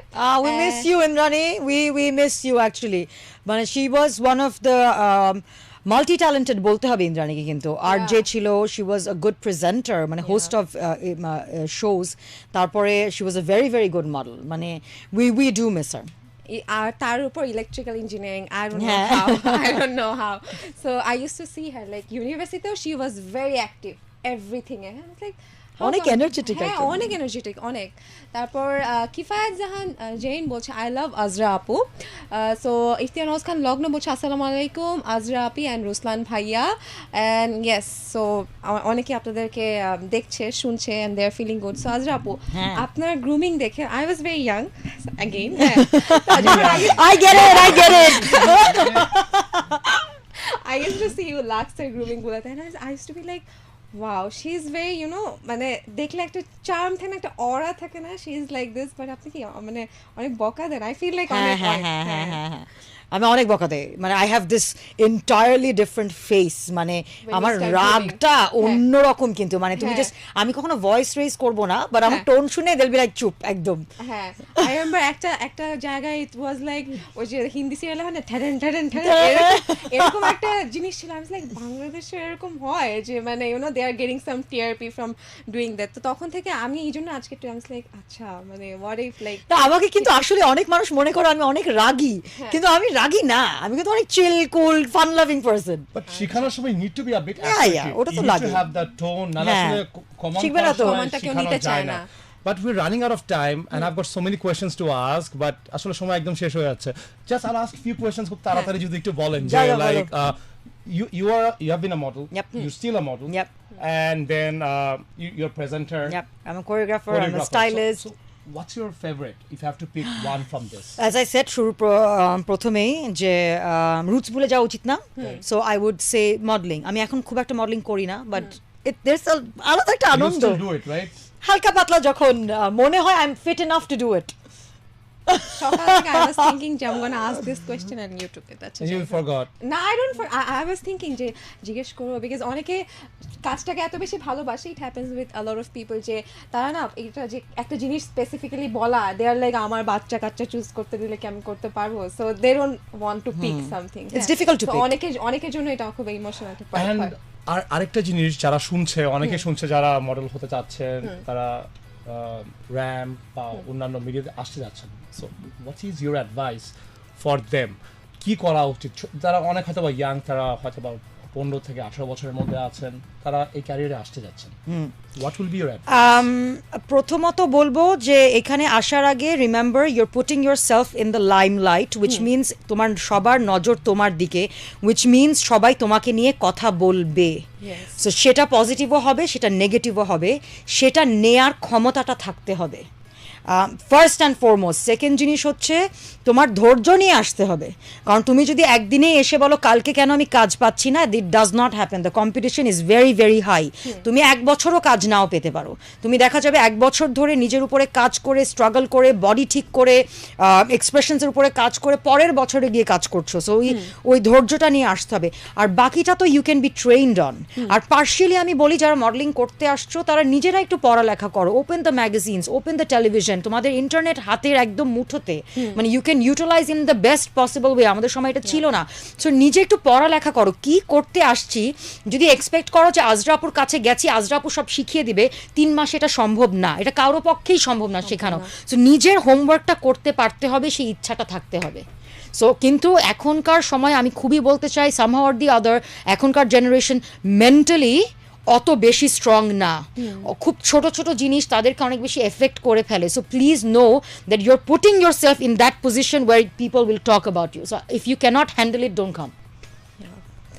we miss you Indrani, we miss you actually, মানে she was one of the multi talented বলতে হবে ইন্দ্রাণীকে, কিন্তু আরজে ছিল, she was a good presenter, মানে হোস্ট অফ shows, তারপরে she was a very very good model, মানে we do miss her.
আর তার উপর electrical engineering, I don't know how. So I used to see her like university, she was very active everything, and I was like
অনেক এনার্জেটিক,
হ্যাঁ অনেক এনার্জেটিক অনেক। তারপর কিফায়াত জাহান জৈন বলছে আই লাভ আজরা আপু। সো ইফতিয়ার নওয়াজ খান লগ্ন বলছে আসসালামু আলাইকুম আজরা আপি অ্যান্ড রুসলান ভাইয়া, অ্যান্ড ইয়েস, সো অনেকে আপনাদেরকে দেখছে শুনছে and they are feeling good. So Azra আপু আপনার গ্রুমিং দেখে I was very young again,
I get it
I used to see you Luxor grooming গুলোতে, and I used to be like wow, she is very, you know, মানে দেখলে একটা চার্ম থাকে না, একটা অরা থাকে না, she is like this, but আপনি কি মানে অনেক বকা দেন? I feel like অনেক
আমি অনেক বকা দেই, মানে I have this entirely different face, মানে আমার রাগটা অন্যরকম, কিন্তু মানে তুমি জাস্ট আমি কখনো ভয়েস রেজ করব না, বাট আমার টোন শুনে দেল বি লাইক চুপ একদম।
হ্যাঁ আই রিমেম্বার একটা জায়গায় ইট ওয়াজ লাইক ওই যে হিন্দি সিরিয়ালে হয় না ঠেরেন ঠেরেন ঠেরেন এরকম একটা জিনিস ছিল। আমি লাইক বাংলাদেশে এরকম হয় যে মানে you know they are getting some TRP from doing that. তো তখন থেকে আমি এই জন্য আজকে একটু আমি লাইক আচ্ছা মানে হোয়াট ইফ লাইক
আমাকে কিন্তু আসলে অনেক মানুষ মনে করে আমি অনেক রাগী, কিন্তু আমি রাগী না, আমি কিন্তু অনেক chill cool fun loving person.
But শেখানোর সময় need to be a bit
active, ওটা তো লাগে,
টু হ্যাভ দ্যাট টোন, না আসলে কমন
শিখবে না তো,
কমনটা কেউ নিতে চায় না।
But we're running out of time and I've got so many questions to ask, but আসলে সময় একদম শেষ হয়ে যাচ্ছে। Just I'll ask few questions খুব তাড়াতাড়ি যদি একটু বলেন যে like you have been a model, you're still a model, and then you're a presenter,
I'm a choreographer, I'm a stylist.
So what's your favorite if you have to pick one from this?
As I said শুরু প্রথমেই যে রুটস ভুলে যাওয়া উচিত না, so I would say modelling. আমি এখন খুব একটা মডেলিং করি না, বাট there's আলাদা একটা
You
Ananda,
still do it, right?
হালকা পাতলা যখন মনে হয় I am fit enough to do it.
সকাল থেকে I was thinking যে I'm gonna ask this question and you took it. আচ্ছা
You forgot.
না I was thinking যে জিজ্ঞেস করবো, because অনেকে কাজটাকে এত বেশি ভালোবাসে, it happens with a lot of people যে তারা না এটা যে একটা জিনিস স্পেসিফিক্যালি বলা, they are like আমার বাচ্চা কাচ্চা চুজ করতে দিলে কি আমি করতে পারবো, so they don't want to pick something.
It's difficult to pick.
অনেকের জন্য এটা খুব ইমোশনাল একটা পার্ট
And
হয়।
আর আরেকটা জিনিস যারা শুনছে, অনেকে শুনছে যারা মডেল হতে চাচ্ছেন, তারা র্যাম্প বা অন্যান্য মিডিয়াতে আসতে যাচ্ছেন, so what is your advice for them? কি করা উচিত? যারা অনেক হয়তো বা ইয়াং, তারা হয়তো বা 15 থেকে 18 বছরের মধ্যে আছেন, তারা এই ক্যারিয়ারে আসতে যাচ্ছেন, হোয়াট উইল বি ইওর
প্রথমত বলবো যে এখানে আসার আগে remember your putting yourself in the lime light, which means তোমার সবার নজর তোমার দিকে, উইচ মিনস সবাই তোমাকে নিয়ে কথা বলবে। সো সেটা পজিটিভও হবে, সেটা নেগেটিভও হবে, সেটা নেয়ার ক্ষমতাটা থাকতে হবে ফার্স্ট অ্যান্ড ফরমোস্ট। সেকেন্ড জিনিস হচ্ছে তোমার ধৈর্য নিয়ে আসতে হবে, কারণ তুমি যদি একদিনেই এসে বলো কালকে কেন আমি কাজ পাচ্ছি না, it does not happen. The competition is very very high. তুমি 1 বছরও কাজ নাও পেতে পারো, তুমি দেখা যাবে 1 বছর ধরে নিজের উপরে কাজ করে, স্ট্রাগল করে, বডি ঠিক করে, এক্সপ্রেশনসের উপরে কাজ করে পরের বছরে গিয়ে কাজ করছো। সো ওই ধৈর্যটা নিয়ে আসতে হবে, আর বাকিটা তো you can be trained on. আর পার্শিয়ালি আমি বলি যারা মডেলিং করতে আসছো তারা নিজেরা একটু পড়ালেখা করো, open the magazines, open the television, তোমাদের ইন্টারনেট হাতের একদম মুঠোতে, মানে you can utilise in the best possible way. আমাদের সময় এটা ছিল না। সো নিজে একটু পড়ালেখা করো, কি করতে আসছি। যদি এক্সপেক্ট করো যে আজরাপুর কাছে গেছি, আজরাপু সব শিখিয়ে দিবে, 3 মাসে এটা সম্ভব না, এটা কারো পক্ষেই সম্ভব না শেখানো। সো নিজের হোমওয়ার্কটা করতে পারতে হবে, সেই ইচ্ছাটা থাকতে হবে। সো কিন্তু এখনকার সময় আমি খুবই বলতে চাই, সামহাউ অর দি আদার, এখনকার জেনারেশন মেন্টালি অত বেশি স্ট্রং না, খুব ছোট ছোট জিনিস তাদেরকে অনেক বেশি এফেক্ট করে ফেলে। So please know that you are putting yourself in that position where people will talk about you. So if you can't handle it, don't come.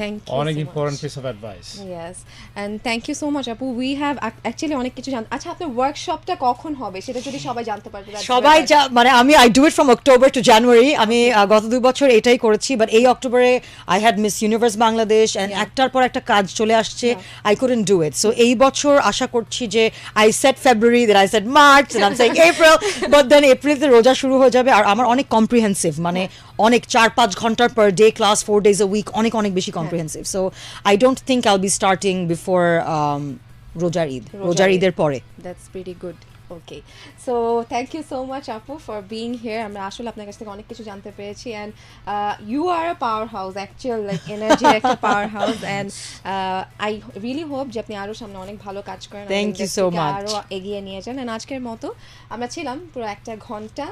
Thank you
অনেক
so
important
much.
Piece of advice.
Yes, and thank you so much আপু। We have actually অনেক কিছু আচ্ছা, আপনার ওয়ার্কশপটা কখন হবে সেটা যদি সবাই জানতে পারবে।
সবাই মানে আমি I do it from October to January. আমি গত 2 বছর এটাই করেছি, বাট এই অক্টোবরে I had Miss Universe Bangladesh and একটার পর একটা কাজ চলে আসছে, I couldn't do it. So এই বছর আশা করছি যে I said February, then I said March, then I saying April, but then এপ্রিলতে রোজা শুরু হয়ে যাবে। আর আমার অনেক কম্প্রিহেন্সিভ, মানে অনেক 4-5 ঘন্টার per day class, 4 days a week, অনেক অনেক বেশি কম্প্রিহেন্সিভ। So I don't think I'll be starting before রোজার ঈদের পরে।
That's pretty good. Okay, so thank you so much আপু ফর বিং হিয়ার। আমরা আসলে আপনার কাছ থেকে অনেক কিছু জানতে পেরেছি, and you are a powerhouse, actual like এনার্জির একটা powerhouse, and I really hope যে আপনি আরও সামনে অনেক ভালো কাজ করেন,
থ্যাংক ইউ সো মাচ,
আরও এগিয়ে নিয়ে যান। অ্যান্ড আজকের মতো আমরা ছিলাম পুরো 1 ঘন্টা।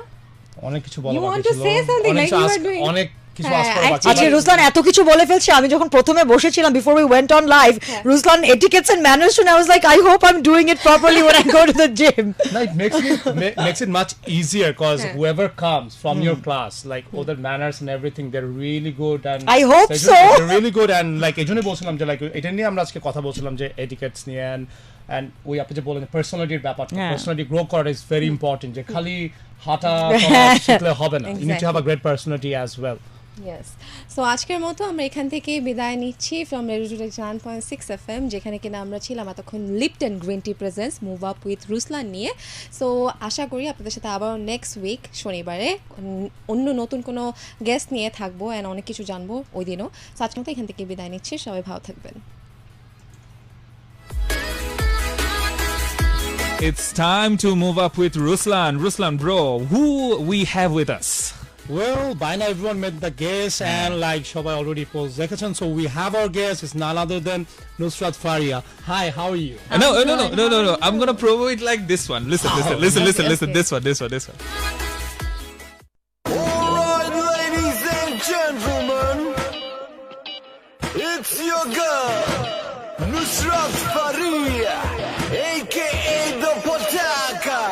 অনেক কিছু বলা
You want
বাকি
to
ছিল,
say something
অনেক
like you were doing?
অনেক কিছু
হ্যাঁ,
আস করা বাকি।
আচ্ছা রুসলান এত কিছু বলে ফেলছে, আমি যখন প্রথমে বসেছিলাম before we went on live, Ruslan etiquettes and manners শুনে I was like I hope I am doing it properly when I go to the gym.
No, it makes it much easier because whoever comes from your class, like all the manners and everything, they're really good, and
I hope so.
They're really good, and like এজন্যই বলছিলাম যে like এটা নিয়ে আমরা আজকে কথা বলছিলাম যে এটিকেটস নিয়ে, and ওই আপনি যে বলেন পার্সোনালিটির ব্যাপারটা, পার্সোনালিটি গ্রো করা ইজ ভেরি ইম্পর্টেন্ট, যে খালি হাঁটা শিখলে হবে না, you need to have a great personality as well.
Yes, so আজকের মতো আমরা এখান থেকে বিদায় নিচ্ছি ফ্রম রেডিও 9.6 FM, যেখানে কিনা আমরা ছিলাম এতক্ষণ Lipton green tea presence move up with Ruslan নিয়ে। সো আশা করি আপনাদের সাথে আবার নেক্সট উইক শনিবারে অন্য নতুন কোনো গেস্ট নিয়ে থাকবো, অ্যান্ড অনেক কিছু জানবো ওই দিনও। সো আজকের মতো এখান থেকে বিদায় নিচ্ছি, সবাই ভালো থাকবেন।
It's time to move up with Ruslan. Ruslan, bro, who we have with us?
Well, by now everyone met the guest, and like Shobai already posed Zekachan, so we have our guest, it's none other than Nusrat Faria. Hi, how are you?
No. I'm gonna promo it like this one. Listen. This one.
Alright, ladies and gentlemen, it's your girl, Nusrat Faria, aka the Pataka.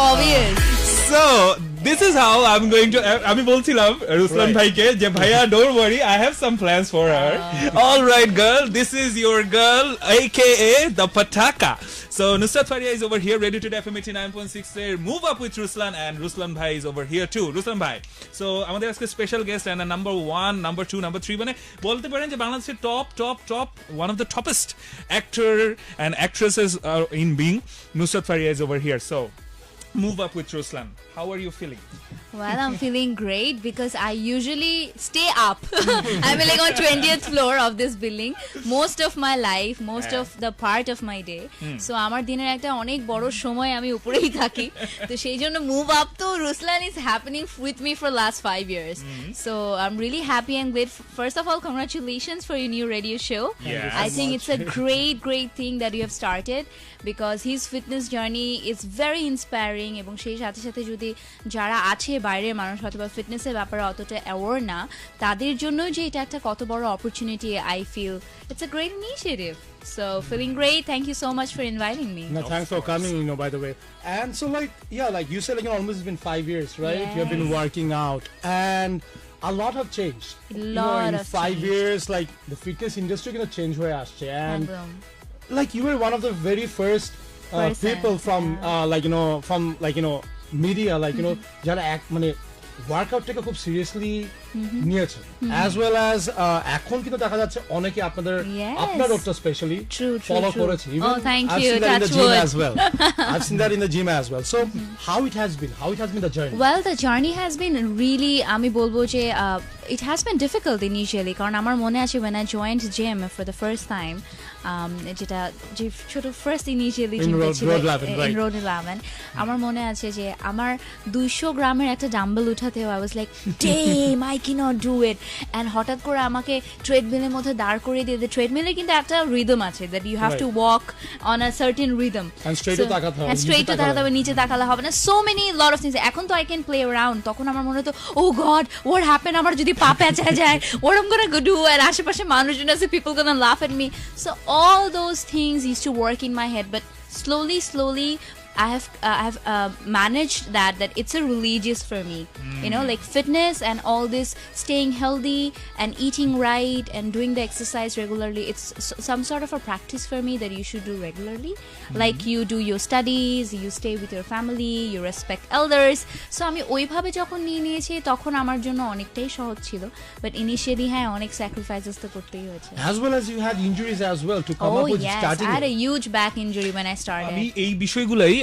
Obvious.
So this is how I'm going to. আমি বলছিলাম রুসলান ভাইকে যে ভাইয়া don't worry, I have some plans for her. All right, girl, this is your girl, aka the Pataka. So Nusrat Faria is over here, ready to FM 89.6 there. Move up with Ruslan, and Ruslan bhai is over here too. Ruslan bhai, so আমাদের আজকে special guest and a number 1, number 2, number 3 মানে বলতে পারেন যে বাংলাদেশের top one of the toppest actor and actresses are in being. Nusrat Faria is over here. So move up with Ruslan. How are you feeling?
Well, I'm feeling great because I usually stay up. I'm like on 20th floor of this building most of my life, most of the part of my day. So আমার দিনের একটা অনেক বড় সময় আমি উপরেই থাকি, তো সেই জন্য move up to Ruslan is happening with me for last 5 years. So I'm really happy and glad. First of all, congratulations for your new radio show.
Yeah.
I think it's a great thing that you have started because his fitness journey is very inspiring, এবং সেই সাথে সাথে যদি যারা আছে বাইরের মানুষ হয়তো বা ফিটনেসের ব্যাপারে অতটা অ্যাওয়ার না, তাদের জন্য যে এটা একটা কত বড় opportunity, I feel it's a great initiative. So feeling great. Thank you so much for inviting me.
No, thanks for coming, by the way. And so, like you said, almost it's been 5 years, right?
Yes.
You have been working out, and a lot have changed.
Lot
in
of
5
change.
years, like the fitness industry gonna change where আসছে, and
একদম.
like you were one of the very first
Person,
people from media, যারা মানে ওয়ার্কআউটটাকে খুব সিরিয়াসলি নিয়েছে, অ্যাজ ওয়েল অ্যাজ এখন কিন্তু দেখা যাচ্ছে অনেকে আপনাদের
Yes.
আপনার রোগটা স্পেশালি
True,
ফলো
true.
করেছে.
Oh, thank
I've
you.
seen that in the
Touch
gym
wood.
as well. I've seen that in the gym as well. So how it has been the journey?
Well, the journey has been really, আমি বলবো যে it has been difficult initially, কারণ আমার মনে আছে when I joined gym for the first time, যেটা যে ছোট ফার্স্ট ইনিশিয়ালি
In
জিমটা
Road
ছিল
11, right.
in Road 11, আমার মনে আছে যে আমার 200 গ্রামের একটা dumbbell উঠাতেও I was like damn I cannot do it, and হঠাৎ করে আমাকে ট্রেডমিলের মধ্যে দাঁড় করিয়ে দিয়ে, ট্রেডমিলের কিন্তু একটা রিদম আছে that you have
Right.
to walk on a certain rhythm,
And straight ও তাকাতে হবে,
and straight
নিচে
ও তাকাতে হবে, নিচে তাকালে হবে না, so many lot of things. এখন তো I can play around, তখন আমার মনে হতো oh god what happened, আমার যদি পা পেঁচা যায় what I'm gonna go do, and আশেপাশে মানুষজন আছে, people gonna laugh at me. So all those things used to work in my head, but slowly I have managed that it's a religious for me, like fitness and all this, staying healthy and eating right and doing the exercise regularly. It's some sort of a practice for me that you should do regularly. Like you do your studies, you stay with your family, you respect elders. So আমি ওইভাবে যখন নিয়েছি তখন আমার জন্য অনেকটাই সহজ ছিল, but initially হ্যাঁ অনেক sacrifices তো করতেই হয়েছে.
As well as you had injuries as well to come up with
Yes,
starting
I had a
it.
huge back injury when I started.
আমি এই বিষয়গুলাই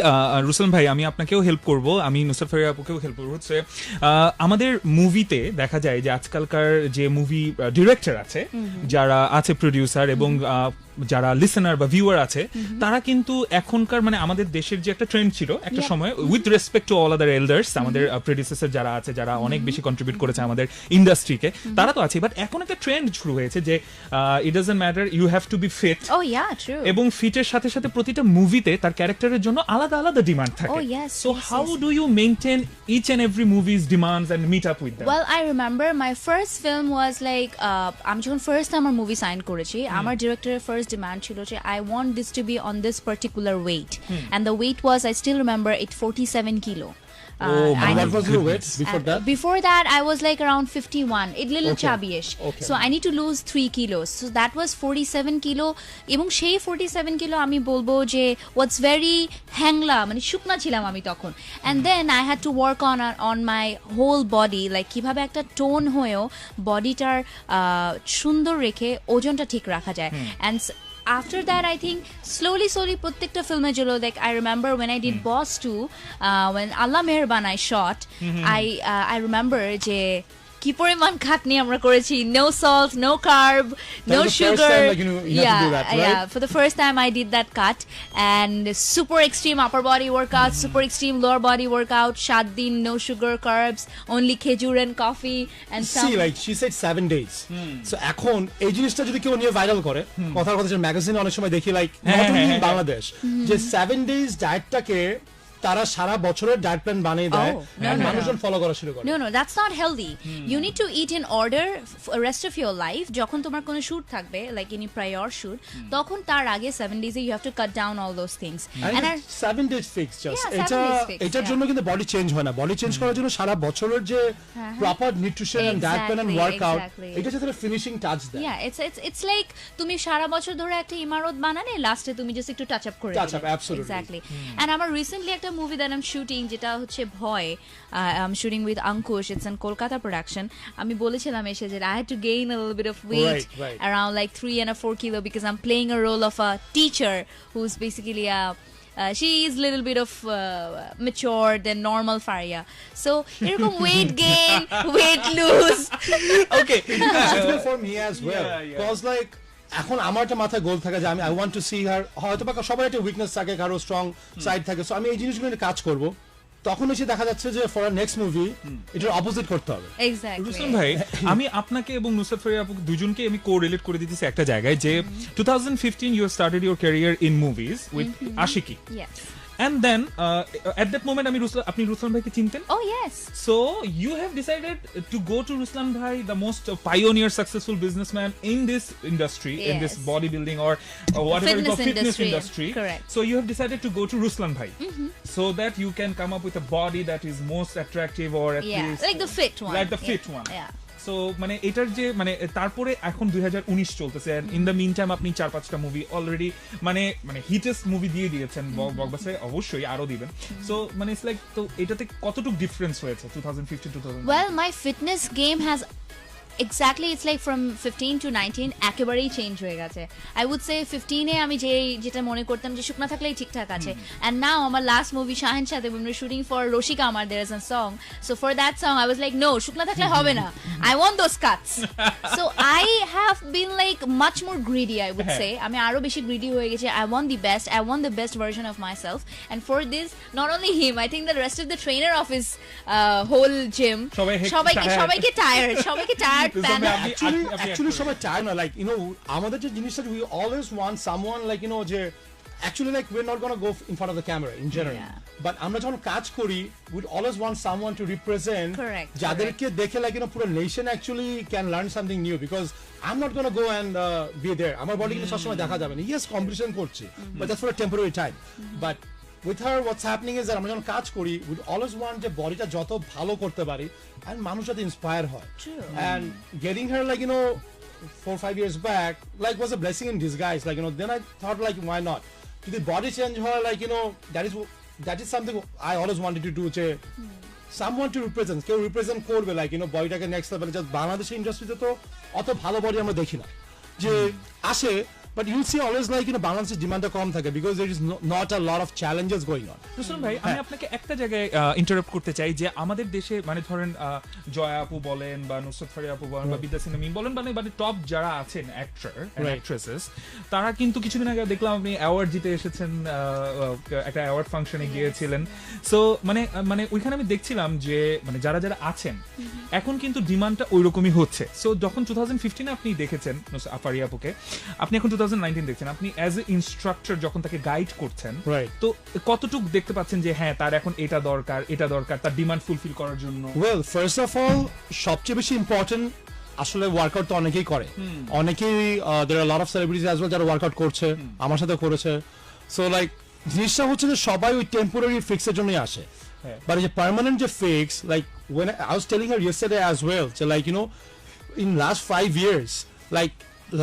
রুসলান ভাই, আমি আপনাকেও হেল্প করব, আমি নুসরাত ফারিয়া আপুকেও হেল্প করবো। হচ্ছে আমাদের মুভিতে দেখা যায় যে আজকালকার যে মুভি ডিরেক্টর আছে, যারা আছে প্রডিউসার এবং যারা লিসেনার বা ভিউয়ার আছে, তারা কিন্তু এখনকার মানে আমাদের দেশের যে একটা ট্রেন্ড ছিল একটা সময়, with respect to all other elders, আমাদের প্রেডিসেসর যারা আছে, যারা অনেক বেশি কন্ট্রিবিউট করেছে আমাদের ইন্ডাস্ট্রিকে, তারা তো আছে, বাট এখন একটা ট্রেন্ড শুরু হয়েছে যে it doesn't matter, you have to be fit.
Oh yeah, true.
এবং ফিটের সাথে সাথে প্রতিটা মুভিতে তার ক্যারেক্টারের জন্য আলাদা আলাদা ডিমান্ড থাকে।
Oh, yes,
So
yes,
how
yes.
do you maintain each and every movie's demands and meet up with them?
Well, I remember my first film was like আমি যখন ফার্স্ট আমার মুভি সাইন করেছি, আমার ডিরেক্টরের ফার্স্ট ডিমান্ড ছিল যে I want this to be on this particular weight, and the weight was, I still remember it, 47 kilo.
my
What was your weight before that?
Before that, I was like around 51, a little
Okay.
chubby-ish.
Okay.
So I need to lose 3 kilos. So that was 47 kilo. এবং সেই 47 kilo আমি বলবো যে what's very হ্যাংলা, মানে শুকনা ছিলাম আমি তখন. And then I had to work on my whole body, like কিভাবে একটা টোন হয়েও বডিটার সুন্দর রেখে ওজনটা ঠিক রাখা যায়. And after that, I think slowly প্রত্যেকটা ফিল্মে জন্য, like I remember when I did Boss 2, when Allah Meherban I shot, I remember যে কি পরিমাণ খাটনি আমরা করেছি, no salt, no carb, no
was the first
sugar.
time, like, you had to do that, right?
Yeah, for the first time I did that cut, and super extreme upper body workout, super extreme lower body workout, 7 দিন, no sugar, carbs, only খেজুর and coffee and some.
See, like she said 7 days. So এখন এই জিনিসটা যদি কেউ নিয়ে ভাইরাল করে, কথার কথা ম্যাগাজিনে অনেক সময় দেখি, like not only in Bangladesh, যে 7 days ডায়েটটাকে তারা সারা বছরের ডায়েট প্ল্যান বানিয়ে দেয়,
no,
and
no,
মানুষজন ফলো করা শুরু করে।
No, that's not healthy. You need to eat in order for rest of your life. যখন তোমার কোনো শুট থাকবে, like any prior shoot, তখন তার আগে 7 days you have to cut down all those things.
And 7 days fix just.
Yeah, 7 days fix,
এটার
yeah.
জন্য কিন্তু বডি চেঞ্জ হয় না, বডি চেঞ্জ করার জন্য সারা বছরের যে proper nutrition and diet plan and workout, এটা যাতে ফিনিশিং টাচ দেয়।
Yeah, it's like তুমি সারা বছর ধরে একটা ইমারত বানালে, লাস্টে তুমি জাস্ট একটু টাচ আপ করে
Touch up, absolutely.
Exactly. And আমার রিসেন্টলি একটা movie that I am shooting, যেটা হচ্ছে ভয়, I am shooting with Ankush, it's an Kolkata production. আমি বলেছিলাম এসে যে I had to gain a little bit of weight,
Right.
around like 3 and 4 kilo, because I'm playing a role of a teacher who's basically she is a little bit of mature than normal Faria. So এরকম weight gain, weight lose.
Okay.
It's difficult for me as well, because like এখন আমার একটা মাথায় গোল থাকে যে I want to see her, হয়তো বা সবার একটা উইকনেস থাকে, কারো স্ট্রং সাইড থাকে, সো আমি এই জিনিসগুলো নিয়ে কাজ করব, তখন এসে দেখা যাচ্ছে যে ফর নেক্সট মুভি এটার অপোজিট করতে হবে।
Exactly.
রুসলান ভাই, আমি আপনাকে এবং নুসরাত ফারিয়া আপু দুজনকে আমি কোরিলেট করে দিতেছি একটা জায়গায়, যে 2015 you started your career in movies with Ashiki.
Yes.
and then at that moment আপনি রুসলান ভাইকে চিনতেন?
Oh yes.
So you have decided to go to Ruslan Bhai, the most pioneer, successful businessman in this industry, in this
Yes.
bodybuilding or whatever you call fitness industry.
Correct.
So you have decided to go to Ruslan Bhai, so that you can come up with a body that is most attractive, or at
Yeah,
least
like the fit one.
like the fit one.
Yeah.
So মানে এটার যে মানে তারপরে এখন 2019 চলতেছে, ইন দ্য মিন টাইম আপনি 4-5টা মুভি অলরেডি মানে হিটেস্ট মুভি দিয়ে দিয়েছেন, বক্সে অবশ্যই আরো দিবেন। সো মানে ইটস লাইক, তো এটাতে কতটুকু ডিফারেন্স হয়েছে 2015-2000?
Well, my fitness game has exactly, it's like from 15 to 19 একেবারেই চেঞ্জ হয়ে গেছে। I would say 15 এ আমি যেটা মনে করতাম যে শুকনা থাকলেই ঠিকঠাক আছে, and now আমার লাস্ট মুভি শাহিন সাথে we were shooting for রশিকা আমার, there is a song, so for that song I was like no, শুকনা থাকলে হবে না, I want those cuts. So I have been like much more greedy, I would say. আমি আরো বেশি greedy হয়ে গেছি, I want the best, I want the best version of myself, and for this not only him, I think the rest of the trainer of his whole gym সবাইকে tired, সবাইকে tired
actually সবাই চায় না, like you know আমাদের যে জিনিসটা we always want someone like you know যে actually like we're not going to go in front of the camera in general, but আমরা যখন কাজ করি we always want someone to represent যাদেরকে দেখে like you know পুরো nation actually can learn something new, because I'm not going to go and be there, আমার বডি কিন্তু সবসময় দেখা যাবে না, yes competition করছি, but that's for a temporary time, but with her what's happening is that আমরা যখন কাজ করি we always want যে বডিটা যত ভালো করতে পারি and মানুষ যাতে ইন্সপায়ার হয়, and getting her like you know 4-5 years back like was a blessing in disguise, like you know then I thought like why not, যদি body change হয় like you know that is something I always wanted to do, যে someone to represent, কেউ represent করবে like you know বডিটাকে next level, just বাংলাদেশের ইন্ডাস্ট্রিতে তো অত ভালো বডি আমরা দেখি না যে আসে, but you'll see always like you know বাংলাদেশের ডিমান্ডটা কম থাকে because there is not a lot of challenges going on.
Ruslan ভাই, আমি আপনাকে একটা জায়গায় ইন্টারাপ্ট করতে চাই, যে আমাদের দেশে মানে ধরেন জয়া আপু বলেন বা নুসরাত ফারিয়া আপু বলেন বা বিদ্যা সিনহা মিম বলেন, মানে টপ যারা আছেন অ্যাক্টর এন্ড অ্যাক্ট্রেসেস, তারা কিন্তু কিছুদিন আগে দেখলাম আপনি অ্যাওয়ার্ড জিতে এসেছেন, একটা অ্যাওয়ার্ড ফাংশনে গিয়েছিলেন। সো মানে ওইখানে আমি দেখছিলাম যে মানে যারা আছেন এখন কিন্তু ডিমান্ডটা ওইরকমই হচ্ছে। সো যখন 2015 আপনি দেখেছেন ফারিয়া আপুকে, আপনি এখন 2019 দেখছেন, আপনি অ্যাজ এ ইনস্ট্রাক্টর যখন তাকে গাইড করছেন, তো কতটুকু দেখতে পাচ্ছেন যে হ্যাঁ তার এখন এটা দরকার তার ডিমান্ড ফুলফিল করার জন্য?
ওয়েল ফার্স্ট অফ অল সবচেয়ে বেশি ইম্পর্টেন্ট আসলে ওয়ার্কআউট তো অনেকেই করে, অনেকেই there are a lot of celebrities as well যারা ওয়ার্কআউট করছে, আমার সাথে করেছে। সো লাইক জিনিসটা হচ্ছে যে সবাই ওই টেম্পোরারি ফিক্সের জন্যই আসে, বাট যে পার্মানেন্ট যে fix, like when I was telling her yesterday as well, so like you know in last 5 years like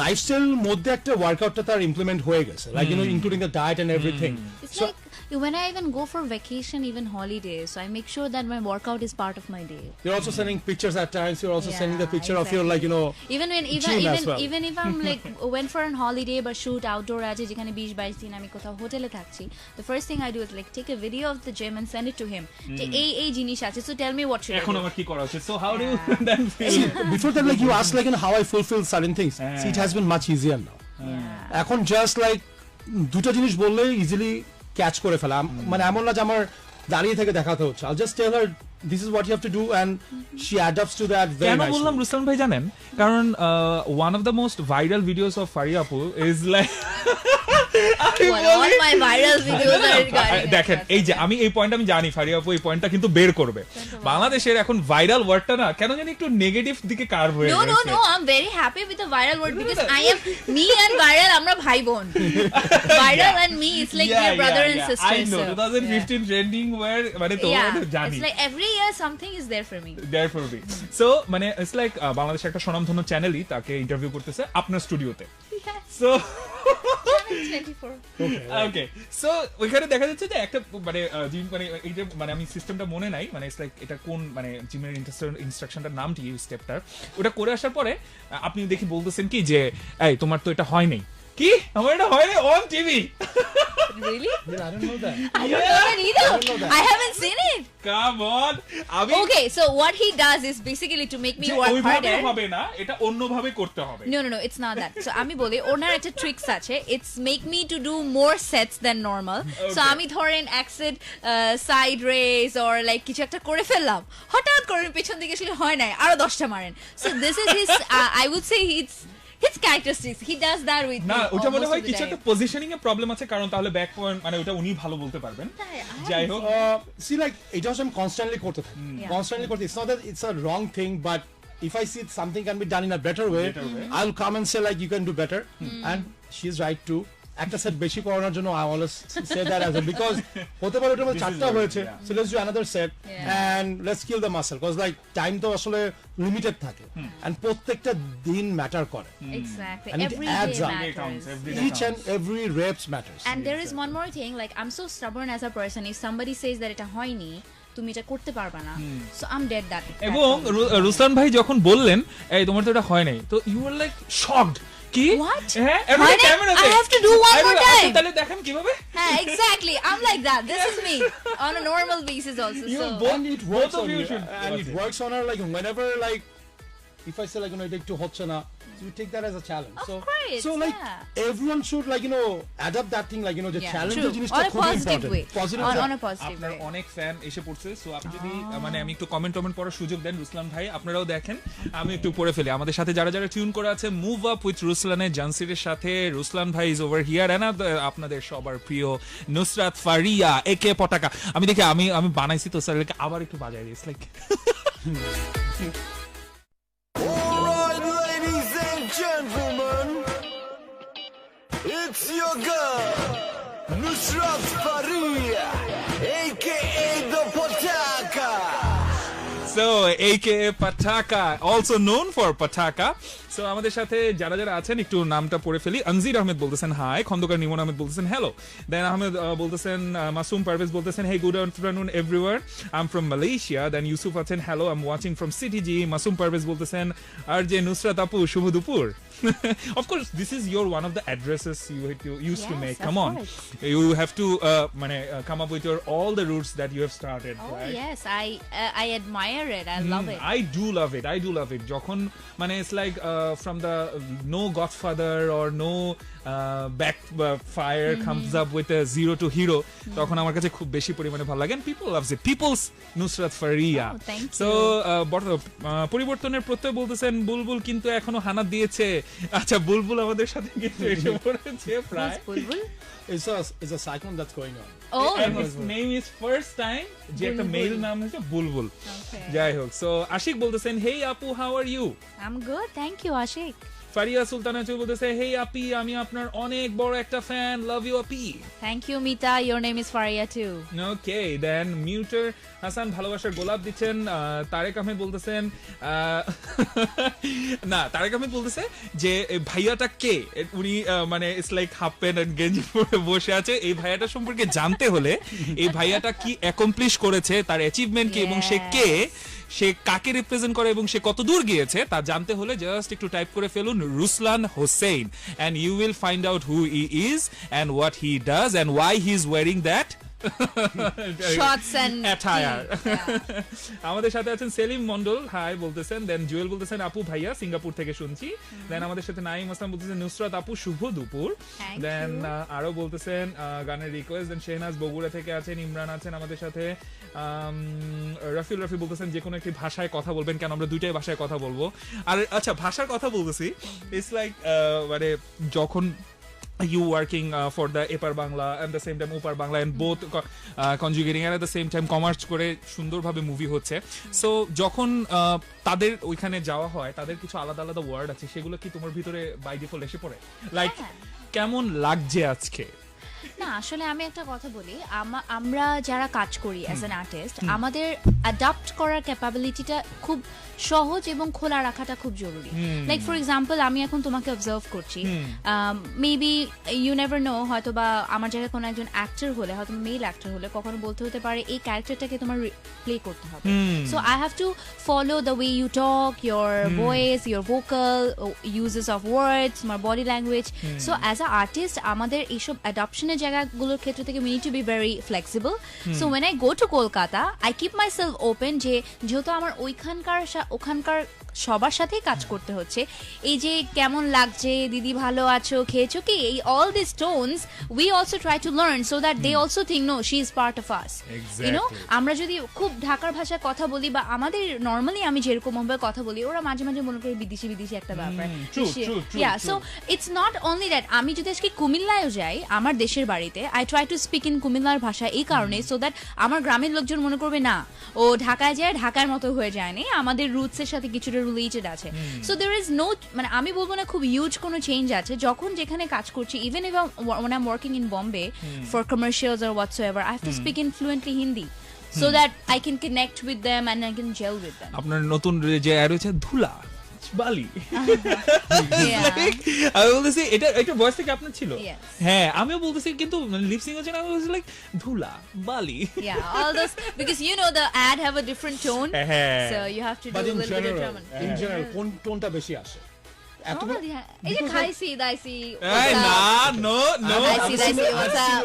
lifestyle মধ্যে একটা ওয়ার্কআউটটা তার ইমপ্লিমেন্ট হয়ে গেছে, like you know including the diet and everything.
It's like when I even go for vacation, even holidays, so I make sure that my workout is part of my day.
You're also sending pictures at times, you're also sending the picture of your like you know
even if I'm like went for an holiday বা shoot outdoor আছে যেখানে 20-22 দিন আমি কোথাও হোটেলে থাকছি, the first thing I do is like take a video of the gym and send it to him, যে এই জিনিস আছে, so tell me what should I do,
এখন আমার কি করা উচিত? So how do you then feel?
Before that like you ask like you know how I fulfill certain things, see it has been much easier now. এখন just like দুটো জিনিস বললে ইজিলি ক্যাচ করে ফেলা, মানে এমন না যে আমার দাঁড়িয়ে থেকে দেখাতে হচ্ছে, I'll just tell her this is what you have to do and she adapts to that very nicely.
কেন বললাম রুসলান ভাই জানেন? কারণ one of the most viral videos of Faria Apu is like
all my viral videos are regarding
দেখেন এই যে আমি এই পয়েন্ট আমি জানি ফারিয়া আপু এই পয়েন্টটা কিন্তু বের করবে। বাংলাদেশের এখন ভাইরাল ওয়ার্ডটা না কেন জানি একটু নেগেটিভ দিকে কার্ভ হয়ে গেছে।
No, I'm very happy with the viral word because I am me and viral আমরা ভাই বোন, viral and me it's like we're brother and sister.
I know 2015 trending where মানে তো জানি
it's like every year something is there for me.
So মানে it's like বাংলাদেশের একটা স্বনামধন্য চ্যানেলই তাকে ইন্টারভিউ করতেছে আপনার স্টুডিওতে। So ওকে সো ওইখানে দেখা যাচ্ছে যে একটা মানে জিম মানে এই যে মানে আমি সিস্টেমটা মনে নাই, মানে ইটস লাইক এটা কোন মানে জিমের ইনস্ট্রাকশনটার নাম কি স্টেপটার, ওটা করে আসার পরে আপনি দেখি বলতেছেন কি যে এই তোমার তো এটা হয় নাই, কি আমার এটা হয় নাই on TV.
Really?
Yeah, I don't know that.
I don't know that either. I haven't seen it.
Come on.
Okay, so what he does is basically to make me work harder.
হবে না, এটা অন্যভাবে করতে হবে।
No, it's not that. So আমি বলি ওনার একটা ট্রিক্স আছে, it's make me to do more sets than normal. So আমি ধরেন এক্সিট সাইড রেজ or like কিছু একটা করে ফেললাম, হঠাৎ করে পেছন দিকে আসলে হয় না, আরো 10টা মারেন। So this is his I would say his characteristics. He does that with
না
me
ওটা মনে
almost
হয়
of the
কিছু একটা
time.
পজিশনিং এ প্রবলেম আছে, কারণ তাহলে ব্যাক পয়েন্ট মানে ওটা উনি ভালো বলতে পারবেন। যাই হোক,
see like এটা হচ্ছে আমি কনস্ট্যান্টলি করতে থাকি, কনস্ট্যান্টলি করতে, it's not that it's a wrong thing, but if I see something can be done in a better way, I'll come and say like you can do better, and she's right too. একটা সেট বেশি করানোর জন্য I always say that as well, because হতে পারে ওটার মধ্যে চারটা হয়েছে, so let's do another set and let's kill the muscle, because like time তো আসলে লিমিটেড থাকে and প্রত্যেকটা দিন ম্যাটার করে,
Exactly.
and it
Every
adds
day
up.
matters.
Each and every reps matters.
And there is one more thing, like I'm so stubborn as a person. If somebody says that এটা হয়নি, তুমি এটা করতে পারবে না, so I'm dead that.
এবং রুসলান ভাই যখন বললেন এই তোমার তো এটা হয় নাই, তো ইউ আর লাইক শকড কি
What?
হ্যাঁ
হয় নাই? I have to do one more time.
তাহলে দেখেন কিভাবে
Yeah, exactly. I'm like that. This is me on a normal basis also.
You
So
and it works
both of
on
you
you,
should
and
watch
it
it.
works on her like whenever like if I say like এটা একটু হচ্ছে না, so you take that as a challenge.
Of
So
course,
so like
yeah.
everyone should like adapt that thing, like the
Yeah,
challenge
true.
জিনিসটা
On a
খুব
positive
important.
way.
Positive
On
way.
a positive
আপনার
way.
অনেক ফ্যান এসে পড়ছে, সো আপনি যদি মানে আমি একটু কমেন্ট পড়ার সুযোগ দেন রুসলান ভাই, আপনারাও দেখেন, আমি একটু পড়ে ফেলি। আমাদের সাথে যারা যারা টিউন করে আছে, মুভ আপ উইথ রুসলানের জানসিরের সাথে, রুসলান ভাই ইজ ওভার হিয়ার, এন্ড আপনাদের সবার প্রিয় নুসরাত ফারিয়া একে পটাকা। আমি দেখি আমি বানাইছি তো স্যার, আবার একটু বাজাই দিই, like
Alright, ladies and gentlemen, it's your girl, Nusrat Faria, aka the Pataka.
So, aka Pataka, also known for Pataka. So, আমাদের সাথে যারা যারা আছেন একটু নামটা পড়ে ফেলি। আনজির আহমেদ বলতেছেন হাই, খন্দকার নিমন আহমেদ বলতেছেন হ্যালো, দেন আহমেদ বলতেছেন, মাসুম পারভেজ বলতেছেন hey good afternoon everywhere, I am from Malaysia, then Yusuf আছেন hello, I am watching from CTG, Masum Parvez বলতেছেন আর যে নুসরাত আপু শুভ দুপুর। Of course, this is your one of the addresses you used to
Yes,
make.
of
Come on,
course.
you have to come up with your all the routes that you have started.
Oh
right?
yes, I admire it. I love it.
I do love it. যখন মানে it's like from the no Godfather or no backfire comes up with a zero to hero, তখন আমার কাছে খুব বেশি পরিমাণে ভালো লাগে, and people loves it. People's Nusrat Faria.
Oh, thank
So পরিবর্তনের প্রত্যয় বলতেছেন বুলবুল কিন্তু এখনো হানা দিয়েছে। আচ্ছা, বুলবুল আমাদের সাথে কিন্তু এসে পড়েছে প্রায়।
Who's Bulbul?
It's a cyclone that's going on.
Oh,
And his name is first time যে একটা মেল নাম হচ্ছে বুলবুল।
okay.
যাই হোক, সো আশিক বলতেছেন হেই আপু how are you.
I'm good. Thank you, Ashik.
Faria Sultana Chowdhury বলতেছে হেই আপি আমি আপনার অনেক বড় একটা ফ্যান, লাভ ইউ আপি।
Thank you, Mita. Your name is Faria too.
Okay, then মিউটার হাসান ভালোবাসার গোলাপ দিচ্ছেন। তারেক আহমেদ বলতেছেন না, তারেক আহমেদ বলতেছে যে ভাইয়াটা কে, উনি মানে it's like half pant and গেঞ্জি পরে বসে আছে। এই ভাইয়াটা সম্পর্কে জানতে হলে এই ভাইয়াটা কি অ্যাকমপ্লিশ করেছে, তার অ্যাচিভমেন্ট কি, এবং সে কে, সে কাকে রিপ্রেজেন্ট করে এবং সে কত দূর গিয়েছে তা জানতে হলে জাস্ট একটু টাইপ করে ফেলুন Ruslan Hossain, and you will find out who he is and what he does and why he is wearing that
Shots and
attire.
Yeah.
আমাদের সাথে আছেন সেলিম মন্ডল হাই বলতেছেন, দেন জুয়েল বলতেছেন আপু ভাইয়া সিঙ্গাপুর থেকে শুনছি, দেন আমাদের সাথে নাইম আসলাম বলতেছেন নুসরাত আপু শুভ দুপুর,
Thank
দেন
you.
আরো বলতেছেন গানের রিকোয়েস্ট, দেন শেহনাজ বগুড়া থেকে আছেন, ইমরান আছেন আমাদের সাথে, রফি বলতেছেন যে কোনো একটি ভাষায় কথা বলবেন, কেন আমরা দুইটাই ভাষায় কথা বলবো। আর আচ্ছা, ভাষার কথা বলতেছি, ইটস লাইক মানে যখন you working for the Epar Bangla and the same time Upar Bangla and both conjugating and at the same time commerce করে সুন্দরভাবে মুভি হচ্ছে, সো যখন তাদের ওইখানে যাওয়া হয় তাদের কিছু আলাদা আলাদা ওয়ার্ড আছে, সেগুলো কি তোমার ভিতরে বাই ডিফল্ট এসে পড়ে, লাইক কেমন লাগছে আজকে?
না, আসলে আমি একটা কথা বলি, আমরা যারা কাজ করি অ্যাজ অ্যান আর্টিস্ট, আমাদের অ্যাডাপ্ট করার ক্যাপাবিলিটিটা খুব সহজ এবং খোলা রাখাটা খুব জরুরি। লাইক ফর এক্সাম্পল, আমি এখন তোমাকে অবজার্ভ করছি, মেবি ইউ নেভার নো, হয়তো বা আমার জায়গায় কোনো একজন অ্যাক্টর হলে, হয়তো মেল অ্যাক্টর হলে কখনো বলতে হতে পারে এই ক্যারেক্টারটাকে তোমার প্লে করতে হবে, so I have to follow the way you talk, your voice, your vocal uses of words, তোমার body language. So as a artist আমাদের এইসব অ্যাডাপশনের জায়গাগুলোর ক্ষেত্রে থেকে we need to be very flexible. So when I go to Kolkata, I keep myself open, যেহেতু আমার ওখানকার সবার সাথেই কাজ করতে হচ্ছে। এই যে কেমন লাগছে, দিদি ভালো আছো, খেয়েছো কি, এই all this tones we also try to learn so that they also think no she is part of us. You know, আমরা যদি খুব ঢাকার ভাষায় কথা বলি বা আমাদের নর্মালি আমি যেরকম ভাবে কথা বলি, ওরা মাঝে মাঝে মনে করে বিদেশি বিদেশি একটা ব্যাপার। Yeah, so it's not only that. আমি যদি আজকে কুমিল্লায়ও যাই আমার দেশের বাড়িতে, I try to speak in কুমিল্লার ভাষা এই কারণে সো দ্যাট আমার গ্রামের লোকজন মনে করবে না ও ঢাকায় যায় ঢাকার মতো হয়ে যায়নি, আমাদের রুটসের সাথে কিছুটা রিলেটেড আছে। সো দের ইজ নো, মানে আমি বলবো না খুব হিউজ কোনো চেঞ্জ আছে। যখন যেখানে কাজ করছি, even if when I'm working in Bombay for commercials or whatsoever, I have to speak in fluently Hindi so that I can connect with them and I can gel with them.
আপনার নতুন যে অ্যাড হয়েছে ধুলা বালি,
Yeah.
আমি বলতেছি এটা একটা ভয়েস থেকে আপনার ছিল।
Yes.
হ্যাঁ, আমিও বলতেছি কিন্তু লিপসিং হচ্ছে না, আমি বলতেছি লাইক ধুলা বালি।
Yeah, all those, because you know the ad have a different tone,
হ্যাঁ।
so you have to do
But
a
in
little bit of
general,
drama.
in general, কোন টোনটা বেশি আসে? এতগুলো-
Normally, এই যে খাইছি দাইছি,
এই না, নো নো
দাইছি দাইছি, what's up?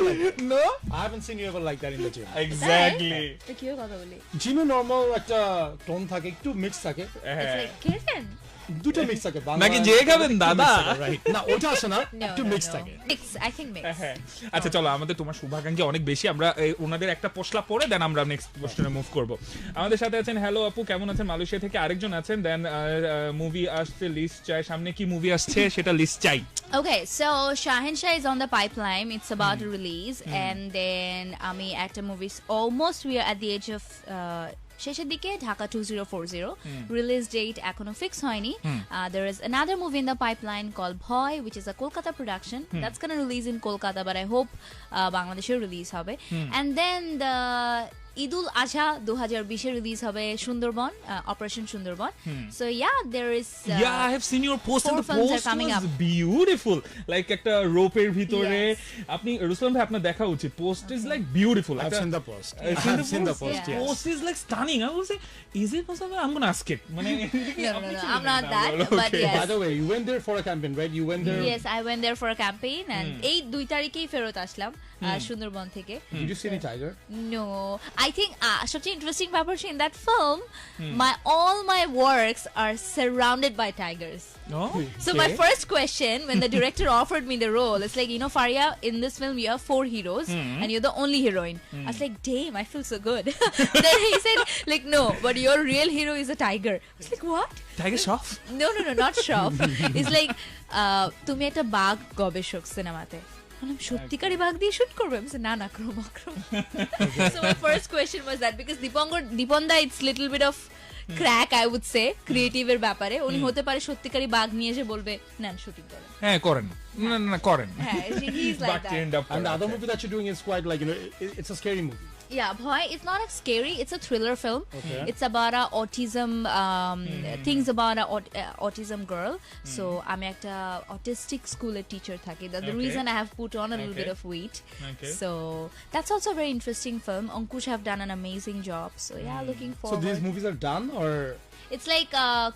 নো,
I haven't seen you ever like that in the gym.
Exactly.
তো কি কথা বলি?
জিমে নরমাল একটা টোন থাকে, একটু মিক্স থাকে,
It's like খেয়েছেন?
দুটো মিক্স থাকে। বাংলা
নাকি যে খাবেন
একটু
দাদা?
mix থাকে, right? না, ওটা আসে না,
No,
একটু
no,
মিক্স
no.
থাকে।
Mix, I think mix.
হ্যাঁ, আচ্ছা চলো, আমাদের তোমার শুভাকাঙ্ক্ষী অনেক বেশি, আমরা ওনাদের একটা পোস্টলা পরে দেন আমরা নেক্সট কোশ্চেনে মুভ করব। আমাদের সাথে আছেন হ্যালো আপু, কেমন আছেন? মালয়েশিয়া থেকে আরেকজন আছেন। দেন মুভি আসছে, লিস্ট চাই, সামনে কি মুভি আসছে সেটা লিস্ট চাই।
Okay, so Shahenshah is on the pipeline. It's about to release, and then Ami actor movies. Almost we are at the age of শেষের দিকে, ঢাকা 2040 রিলিজ ডেট এখনো ফিক্স হয়নি। There is another movie in the pipeline called Bhoy, which is a Kolkata production. That's gonna release in Kolkata, but I hope বাংলাদেশে রিলিজ হবে। And then the Eid-ul Azha 2020 release হবে Sundarban, operation Sundarban. So yeah, there is
Yeah, I have seen your post and
4
the
films are
post
coming
was
up.
beautiful. Like একটা রোপের ভিতরে,
Yes.
আপনি রুসলান ভাই আপনার দেখা উচিত, post is like beautiful.
I've
একটা-
seen the post.
I've
I've seen the post,
Yeah.
yes.
Post is like stunning. I was like, is it possible? I'm gonna ask it. মানে
No, I'm not that, but yes.
By the way, you went there for a campaign, right? You went there.
Yes, I went there for a campaign, and এই 2 তারিখেই ফেরত আসলাম সুন্দরবন থেকে।
Did you see any tiger?
No, I think such an interesting ব্যাপার in that film, all my works are surrounded by tigers.
Oh,
So my first question when the director offered me the role, it's like, you know, Faria, in this film you have 4 heroes and you're the only heroine. I was like, damn, I feel so good. Then he said, like, no, but your real hero is a tiger. I was like, what?
Tiger Shroff?
No, not Shroff. It's like, তুমি একটা বাঘ গবেষক সিনেমাতে। বললাম সত্যিকারই বাঘ দিয়ে শুট করবে? আমি না না Chrome. So my first question was that, because দীপনদা it's little bit of crack, I would say, creative এর ব্যাপারে। উনি হতে পারে সত্যিকারই বাঘ নিয়ে এসে বলবে না শুটিং করেন।
হ্যাঁ করেন, না করেন।
হ্যাঁ, he's like
Back to
that.
end up
And the
করা
other
আছে।
movie that you're doing is quite like, you know, it's a scary movie.
Yeah, Bhoy, it's not a scary, it's a thriller film. It's about a autism, things about a autism girl. So I'm একটা autistic school teacher থাকি. That's the
Okay.
reason I have put on a little
Okay.
bit of weight.
Okay.
So that's also a very interesting film. Ankush have done an amazing job. So yeah, looking
So
forward.
these movies are done, or
It's like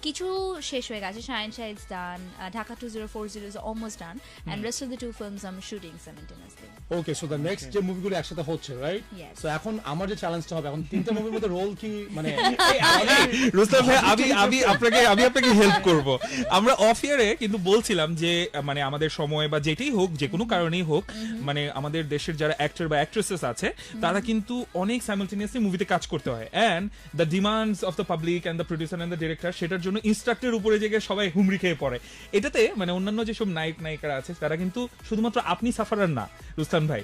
কিছু শেষ হয়ে গেছে, Shahenshah is done, Dhaka 2040 is almost done, and rest of the 2 films I'm shooting simultaneously.
okay, so the next যে মুভিগুলো একসাথে হচ্ছে, right?
Yes.
So এখন আমার যে চ্যালেঞ্জটা হবে, এখন 3টা মুভির মধ্যে রোল কি, মানে
রুস্তম ভাই, আমি আপনাকে হেল্প করব। আমরা অফ ইয়ারে কিন্তু বলছিলাম যে মানে আমাদের সময় বা যেটাই হোক, যে কোনো কারণেই হোক, মানে আমাদের দেশের যারা অ্যাক্টর বা অ্যাক্ট্রেসেস আছে তারা কিন্তু অনেক সাইমালটেনিয়াসলি মুভিতে কাজ করতে হয়, and the demands of the public and the producer and the director, সেটার জন্য ইনস্ট্রাক্টরের উপরে জায়গায় সবাই হুমড়ি খেয়ে পড়ে। এটাতে মানে অন্যান্য যেসব নায়িকারা আছে তারা কিন্তু শুধুমাত্র আপনি সাফারার না, রুস্তান ভাই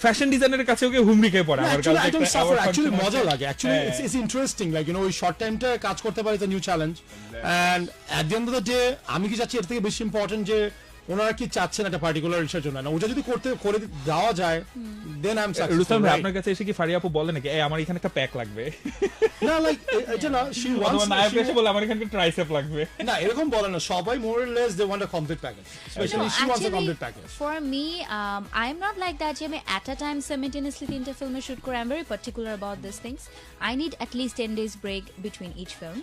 ফ্যাশন ডিজাইনারের কাছেও গিয়ে হুমড়ি খেয়ে পড়ে। আমার কাছে
I don't
একটা
suffer,
award
actually
function
মজা
আছে।
লাগে, actually
হ্যাঁ।
it's interesting, like, you know, ওই শর্ট টাইমটা কাজ করতে পারে, it's a new challenge, and at the end of the day আমি কি চাচ্ছি এর থেকে বেশি ইম্পর্টেন্ট যে ওনারা কি চাচ্ছেন একটা পার্টিকুলার ইস্যুর জন্য, না ওটা যদি করে দেওয়া যায়, then I'm
রুস্তম
successful,
ভাই
right?
আপনার কাছে এসে কি ফারিয়া আপু বলে নাকি এই আমার এখানে একটা প্যাক লাগবে,
না, like এটা না, she wants,
অথবা নায়ক এসে বলে আমার এখানে একটা ট্রাইসেপ লাগবে?
না এরকম বলে না, সবাই more or less they want a complete package, especially
No,
she wants a
actually,
complete package.
for me, I'm not like that যে আমি at a time simultaneously 3টা ফিল্মে শুট করে। I'm very particular about these things. I need at least 10 days break between each film.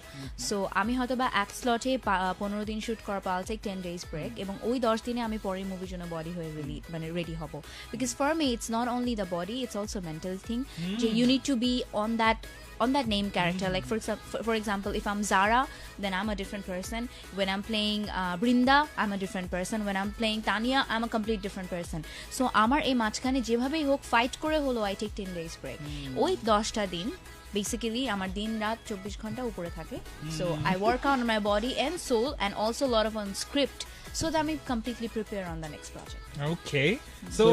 So আমি হয়তো বা এক স্লটে 15 দিন শুট করার পর I'll take 10 days break, এবং ওই 10 দিনে আমি পরের মুভির জন্য বডি হয়ে মানে রেডি হব। Because for me it's not only the body, it's also mental thing, যে you need to be on that on that name character. Like for example, if I'm Zara, then I'm a different person. When I'm playing Brinda, I'm a different person. When I'm playing Tania, I'm a complete different person. So আমার এই মাঝখানে যেভাবেই হোক ফাইট করে হলো I take 10 days break. ওই 10টা দিন basically আমার দিন রাত 24 ঘন্টা উপরে থাকে. So I work on my body and soul and also a lot of on script so that I'm completely prepared on the next project.
Okay.
So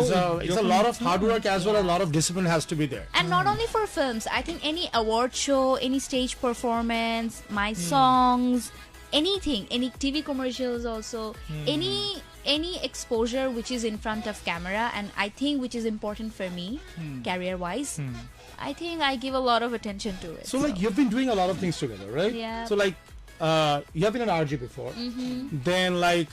it's a lot of hard work as well as a lot of discipline has to be there.
And not only for films, I think any award show, any stage performance, my songs, anything, any TV commercials also, any exposure which is in front of camera, and I think which is important for me career wise, I think I give a lot of attention to it.
So like you've been doing a lot of things together, right?
Yeah.
So like you have been an RJ before, then like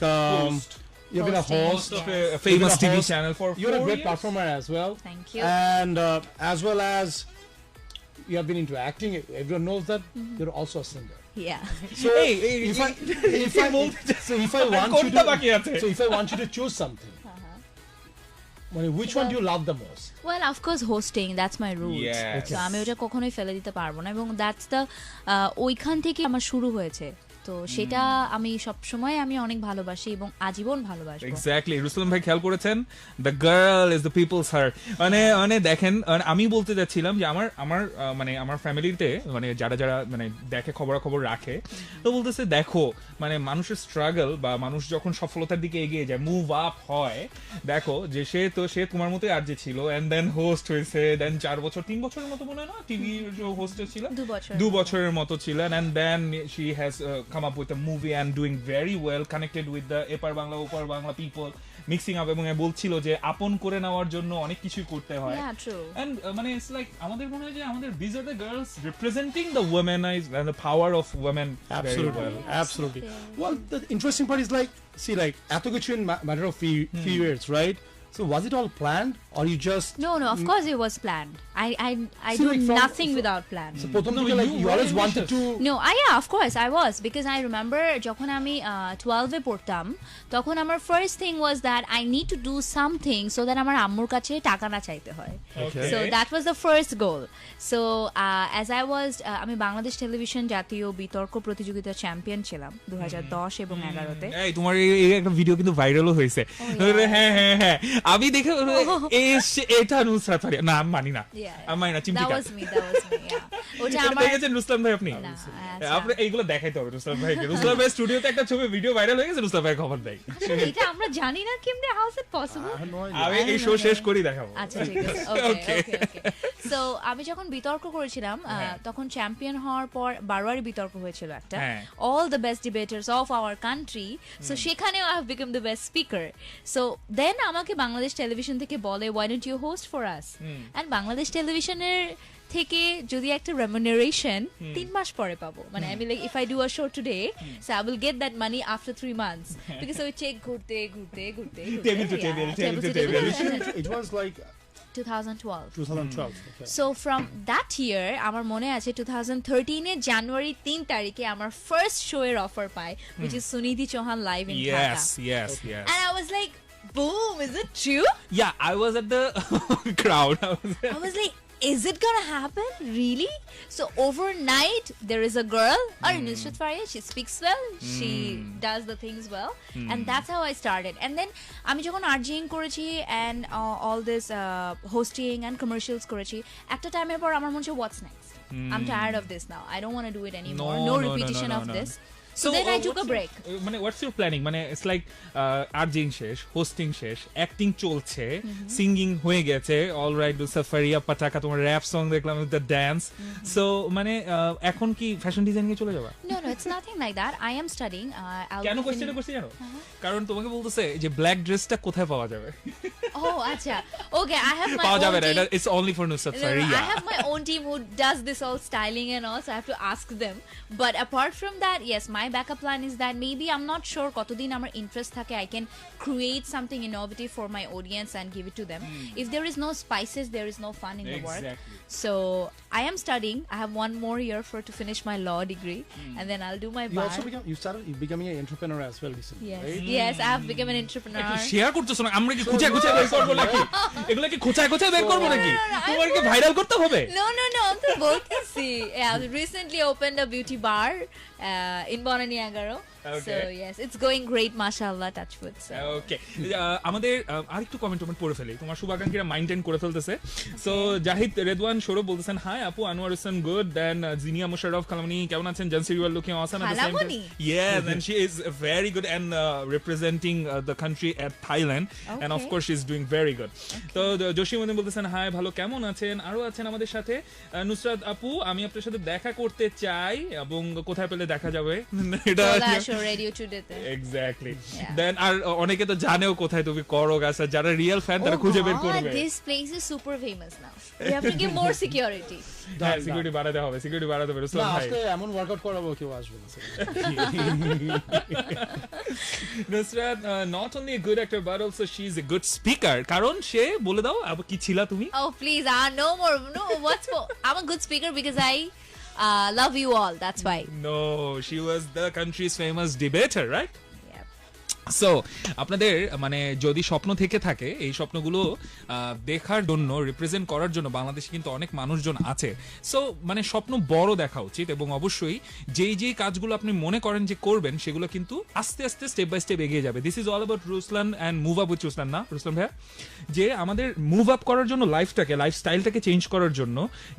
you've been a host
Host of a famous
You've been a
TV
host.
channel for
You're a
4
great
years.
performer as well.
Thank you.
And as well as you have been into acting. Everyone knows that you're also a singer.
Yeah.
So
Hey,
if I if I want you
কোনটা বাকি আছে?
to if I want you to choose something, which one do you love the most?
Well, of course, hosting, that's my root.
Yes.
So আমি ওটা কখনোই ফেলে দিতে পারবো না, এবং that's the ওইখান থেকে আমার শুরু হয়েছে, তো সেটা আমি সব সময় আমি অনেক ভালোবাসি এবং আজীবন ভালোবাসবো।
এক্স্যাক্টলি, রুসলাম ভাই খেয়াল করেছেন, the girl is the people's heart. মানে দেখেন, আমি বলতে যাচ্ছিলাম যে আমার ফ্যামিলিতে মানে যারা মানে দেখে খবরাখবর রাখে, তো বলতেছে দেখো মানে মানুষের স্ট্রাগল বা মানুষ যখন সফলতার দিকে এগিয়ে যায়, মুভ আপ হয়, দেখো যে সে তোমার মতোই আর যে ছিল, এন্ড দেন হোস্ট হয়েছে, দেন 3 বছরের মতো মনে হয় না টিভি হোস্ট ছিল, 2 বছরের মতো ছিলেন, and then she has come up with a movie and doing very well, connected with the এপার বাংলা ওপার বাংলা people, mixing up, এবং বলছিল যে আপন করে নেওয়ার জন্য অনেক কিছু করতে হয়।
Yeah, true.
And মানে it's like আমাদের মনে হয় যে আমাদের these are the girls representing the womanized and the power of women very
Absolutely,
well.
absolutely. Well, the interesting part is like, see, like eto kichu in matter of few years, right? So was it all planned, or you just
No, of course it was planned. I
See,
do
like
nothing without plan.
So প্রথম থেকে like you always wanted to
No, yeah, of course I was, because I remember যখন আমি 12 এ পড়তাম, তখন আমার first thing was that I need to do something so that আমার আম্মুর কাছে টাকা না চাইতে হয়।
Okay.
So that was the first goal. So as I was আমি বাংলাদেশ টেলিভিশন জাতীয় বিতর্ক প্রতিযোগিতার চ্যাম্পিয়ন ছিলাম 2010 এবং 11 তে।
এই তোমার এই একটা ভিডিও কিন্তু ভাইরালও হয়েছে। হ্যাঁ আমি দেখে এটা নুসরাত ফারিয়া, না আমি মানি না, আমি মানি না, চিমটি
That
cut.
was me, yeah. ওটা আমার
দেখেছেন রুসলাম ভাই আপনি?
না,
আপনি এইগুলো দেখাইতে হবে রুসলাম ভাইকে। রুসলাম ভাই স্টুডিওতে একটা ছবি ভিডিও ভাইরাল হয়ে গেছে, রুসলাম ভাই খবর দেয়।
এটা আমরা জানি না কেমনে, how is it possible?
আমি এই শো শেষ করি দেখাবো।
আচ্ছা ঠিক আছে, ওকে। সো আমি যখন বিতর্ক করেছিলাম, তখন চ্যাম্পিয়ন হওয়ার পর বারোয়ারি বিতর্ক হয়েছিল একটা, all the best debaters of our country. So সেখানেও I have become the best speaker. So then আমাকে বাংলাদেশ টেলিভিশন থেকে বলে, why don't you host for us? And Bangladesh টেলিভিশনের থেকে যদি একটা রেমুনারেশন 3 মাস পরে পাবো, মানে আমি like if I do a show today, so I will get that money after 3 months, because ওই চেক ঘুরতে
table to table, table to table.
it was like
2012.
2012. Okay.
So from that year, আমার মনে আছে 2013 এ জানুয়ারি 3 তারিখে আমার ফার্স্ট শো এর offer pi, which is Sunidhi Chauhan live in Dhaka.
Yes.
And I was like, boom, is it true?
Yeah, I was at the crowd.
I was like, is it gonna happen? Really? So overnight, there is a girl, Nusrat Faria, she speaks well, she does the things well, and that's how I started. And then আমি যখন RJing করেছি and all this hosting and commercials করেছি, একটা টাইমের পর আমার মনে হচ্ছে what's next? I'm tired of this now. I don't want to do it anymore. No repetition of this. So then I took a break.
মানে what's your planning? মানে it's like আরজিং শেষ, হোস্টিং শেষ, অ্যাক্টিং চলছে, সিঙ্গিং হয়ে গেছে, অলরাইট, সাফারিয়া পাটাকা, তোমার র‍্যাপ সং দেখলাম, দ্য ডান্স। সো মানে এখন কি ফ্যাশন ডিজাইনিং এ চলে যাবা?
No, it's nothing like that. I am studying.
কেন কোশ্চেনটা করছি জানো? কারণ তোমাকে বলতেছে যে ব্ল্যাক ড্রেসটা কোথায় পাওয়া যাবে?
Oh, acha. Okay, I have my
পাওয়া
own
যাবে না,
team.
it's only for Nusrat
No,
Faria.
I have my own team who does this all styling and all, so I have to ask them. But apart from that, yes, my backup plan is that maybe I'm not sure কতদিন আমার interest থাকে, I can create something innovative for my audience and give it to them. If there is no spices, there is no fun in the work.
Exactly.
So I am studying. I have one more year to finish my law degree, and then I'll do my
You
bar.
also started becoming an entrepreneur as well recently,
Yes,
right?
yes, I've become an entrepreneur.
Share করতেছো না, আমরা কি খোঁচায় খোঁচায় বের করবো নাকি? এগুলো কি খোঁচায় খোঁচায় বের করবো নাকি? তোমার কি ভাইরাল করতে হবে?
No, I'm তো বলতেছি. Yeah, I recently opened a beauty bar in Bonani Agaro. So
Okay.
yes, it's going great, mashallah, touch wood. So.
ওকে আমাদের আরেকটু কমেন্ট পড়ে ফেলি, তোমার শুভাকাঙ্ক্ষীরা মাইন্টেন করে ফেলতেছে। সো জাহিদ রেদওয়ান সৌরভ বলতেছেন হাই আপু, আনোয়ার হোসেন গুড, দেন জিনিয়া মুশাররফ খালামনি কেমন আছেন, জানসির you are looking awesome at the same time.
Khalamani?
Yes, and she is very good and representing the country at Thailand, and of
Okay.
course she is doing very good. তো জসিমউদ্দিন বলতেছেন হাই ভালো, কেমন আছেন? আরো আছেন আমাদের সাথে নুসরাত আপু, আমি আপনার সাথে দেখা করতে চাই এবং কোথায় পেলে দেখা যাবে এটা
Radio today.
এক্স্যাক্টলি।
Yeah.
দেন আর অনেকে তো জানেও কোথায় তুমি করো গাছ, আর যারা রিয়েল ফ্যান তারা খুঁজে বের করবে।
This place is super famous now. We have to give more security.
হ্যাঁ, সিকিউরিটি বাড়াতে হবে, সিকিউরিটি বাড়াতে হবে রুসলান
না,
ভাই।
আজকে এমন ওয়ার্কআউট করাবো কেউ আসবে না।
Nusrat not only a good actor but also she is a good speaker. কারণ সে বলে দাও আবার কি ছিলা তুমি?
Oh please, no more. No, what's for? I'm a good speaker because I love you all. That's why.
No, she was the country's famous debater, right?
Yep.
So আপনাদের মানে যদি স্বপ্ন থেকে থাকে, এই স্বপ্নগুলো দেখার জন্য, রিপ্রেজেন্ট করার জন্য বাংলাদেশে কিন্তু অনেক মানুষজন আছে। সো মানে স্বপ্ন বড় দেখা উচিত, এবং অবশ্যই যেই কাজগুলো আপনি মনে করেন যে করবেন সেগুলো কিন্তু আস্তে আস্তে স্টেপ বাই স্টেপ এগিয়ে যাবে। This is all about Ruslan and move up with Ruslan, না রুসলান ভাইয়া? যে আমাদের মুভ আপ করার জন্য, লাইফস্টাইলটাকে চেঞ্জ করার জন্য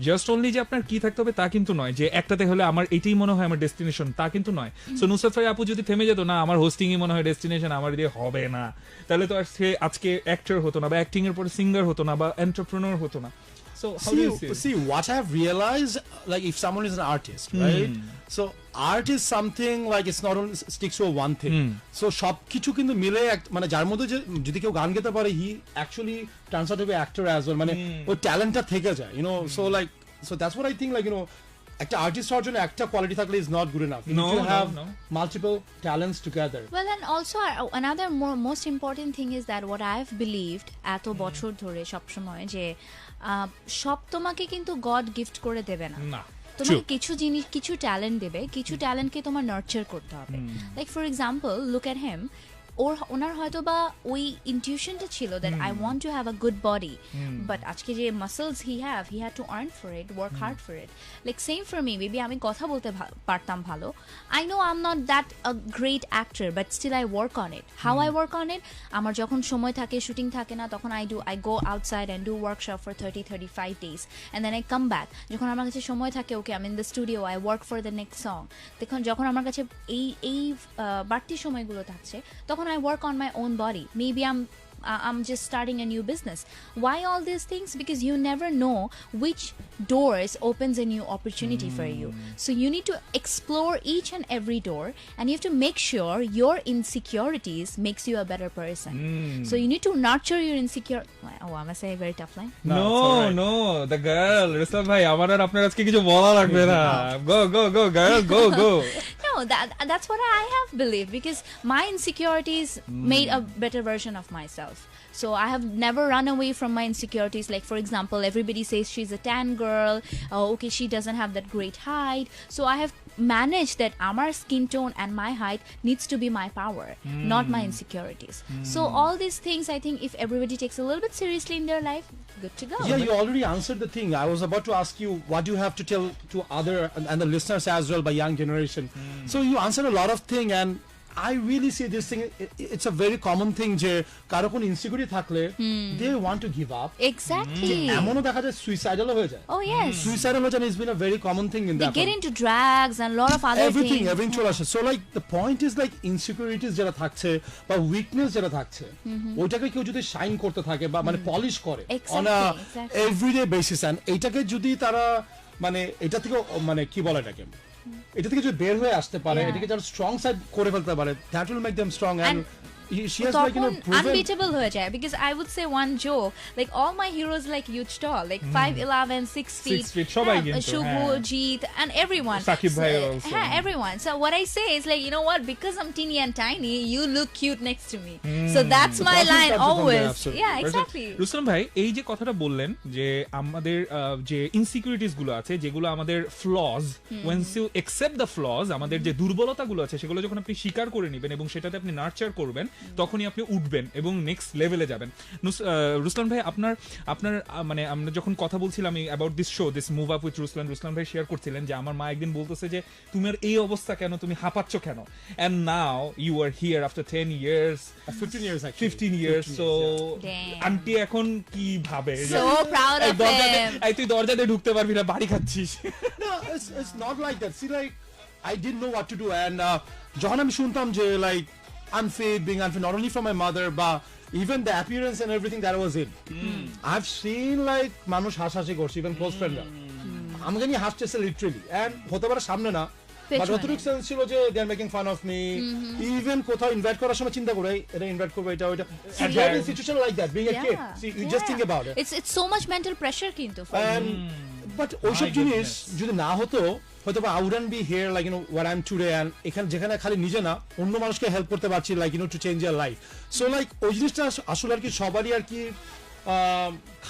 জাস্ট অনলি যে আপনার কি থাকতে হবে তা কিন্তু নয়, যে একটাতে হলে আমার এটাই মনে হয় আমার ডেস্টিনেশন, তা কিন্তু নয়। সো নুসরাত ভাই আপু যদি থেমে যেত না আমার হোস্টিংই মনে হয় ডেস্টিনেশন, আমার দিয়ে হবে না, তাহলে তো আর সে আজকে অ্যাক্টর হতো না, বা অ্যাক্টিং এর পরে সিঙ্গার হতো না, বা এন্টারপ্রেনার হতো না। So how do you see?
See, what I've realized, like if someone is an artist, right? So art is something like it's not only sticks to one thing. So সব কিছু কিন্তু মিলে মানে যার মধ্যে যে যদি কেউ গান গাইতে পারে, he actually turns out to be actor as well. মানে ওই ট্যালেন্টটা থেকে যায়, you know. So that's what I think, like, you know, একটা আর্টিস্ট হওয়ার জন্য একটা কোয়ালিটি থাকলে is not good enough. You need to have multiple talents together.
Well, and also another most important thing is that what I've believed এত বছর ধরে সবসময় যে সব তোমাকে কিন্তু গড গিফট করে দেবে না। তোমাকে কিছু জিনিস, কিছু ট্যালেন্ট দেবে, কিছু ট্যালেন্টকে তোমার নার্চার করতে হবে। Like for example, look at him, ওনার হয়তো বা ওই ইনটিউশনটা ছিল that I want to have a good body, but আজকে যে muscles he had to earn for it, work hard for it. Like same for me, maybe আমি কথা বলতে পারতাম ভালো, I know I am not that a great actor, but still I work on it. How I work on it, আমার যখন সময় থাকে, শুটিং থাকে না, তখন I go outside and do workshop for 30-35 days and then I come back. যখন আমার কাছে সময় থাকে, okay I in the studio, I work for the next song. যখন আমার কাছে এই বাড়তি সময়গুলো থাকছে, তখন I work on my own body. Maybe I'm just starting a new business. Why all these things? Because you never know which doors opens a new opportunity for you. So you need to explore each and every door, and you have to make sure your insecurities makes you a better person. So you need to nurture your insecure. Oh, I'm gonna say a very tough line.
No, the girl, Ruslan ভাই, আমার আর আপনার আজকে কিছু বলা লাগবে না। Go girl, go.
No, that's what I have believed, because my insecurities made a better version of myself. So I have never run away from my insecurities. Like, for example, everybody says she's a tan girl, okay, she doesn't have that great height. So I have managed that our skin tone and my height needs to be my power, not my insecurities. So all these things, I think if everybody takes a little bit seriously in their life, good to go.
Yeah, you already answered the thing. I was about to ask you what you have to tell to other and the listeners as well, by young generation. So you answered a lot of things, and I really see this thing, it's a very common thing যে কারো কোনো ইনসিকিউরিটি থাকলে they want to give up.
Exactly.
এমনও দেখা যায় সুইসাইডালও হয়ে যায়।
Oh yes.
Suicidal হয়ে যায়, it's been a very common thing in
They
that.
get into drugs and a lot of other
everything
things.
চলে আসে। So like the point is like insecurities যেটা থাকছে বা উইকনেস যেটা থাকছে, ওইটাকে কেউ যদি শাইন করতে থাকে বা মানে পলিশ করে on a everyday basis, and এইটাকে যদি তারা মানে এটা থেকে মানে কি বলে এটাকে, এটা থেকে যদি বের হয়ে আসতে পারে, এটাকে যারা স্ট্রং সাইড করে ফেলতে পারে, that will make them strong and she has like
তখন
proven
unbeatable হয়ে যায় because I would say one joke like all my heroes like huge tall like 5'11", 6 feet.
6 feet, সবাই
হ্যাঁ,
কিন্তু,
শুভ,
হ্যাঁ।
Jeet and everyone.
Shakib
So,
ভাই also.
হ্যাঁ, everyone. So what I say is like you know what because I'm teeny and tiny you look cute next to me. So that's my
Positive
line
comes from there,
always.
absolutely.
Yeah, exactly.
Rustam ভাই এই যে কথাটা বললেন যে আমাদের যে ইনসিকিউরিটিস গুলো আছে যেগুলো আমাদের flaws once you accept the flaws আমাদের যে দুর্বলতাগুলো আছে সেগুলো যখন আপনি স্বীকার করে নেবেন এবং সেটাতে আপনি নার্চার করবেন তখনই আপনি উঠবেন এবং নেক্সট লেভেলে যাবেন রুসলান ভাই আপনার আপনার মানে আমরা যখন কথা বলছিলাম about this show this move up with Ruslan ভাই শেয়ার করছিলেন যে আমার মা একদিন বলতেছে যে তুমি আর এই অবস্থা কেন তুমি হাঁপাচ্ছ কেন and now you are here after 10 years
15 years actually
15 years so
Damn.
Aunty এখন কি ভাবে
So proud of him.
তুই দরজাতে ঢুকতে পারবি না বাড়ি খাচ্ছিস
no it's not like that see like I didn't know what to do and যখন আমি শুনতাম যে like unfit being unfit not only from my mother but even the appearance and everything that was in I've seen like মানুষ হাসাহাসি করছে even close friend আমি জানি হাসতেছে লিটারালি এন্ড হতে পারে সামনে না বাট
পেছনে।
অতটুকু সেন্স ছিল যে they are making fun of me even কোথাও ইনভাইট করার সময় চিন্তা করে এটা ইনভাইট করবো এটা ওইটা situation like that being a kid see you just think about it
It's so much mental pressure কিন্তু for me.
বাট ওইসব জিনিস যদি না হতো হয়তো বা I wouldn't be here like you know what I am today and এখানে যেখানে খালি নিজে না অন্য মানুষকে হেল্প করতে পারছি like you know to change your life so like ওই জিনিসটা আসলে আর কি সবারই আর কি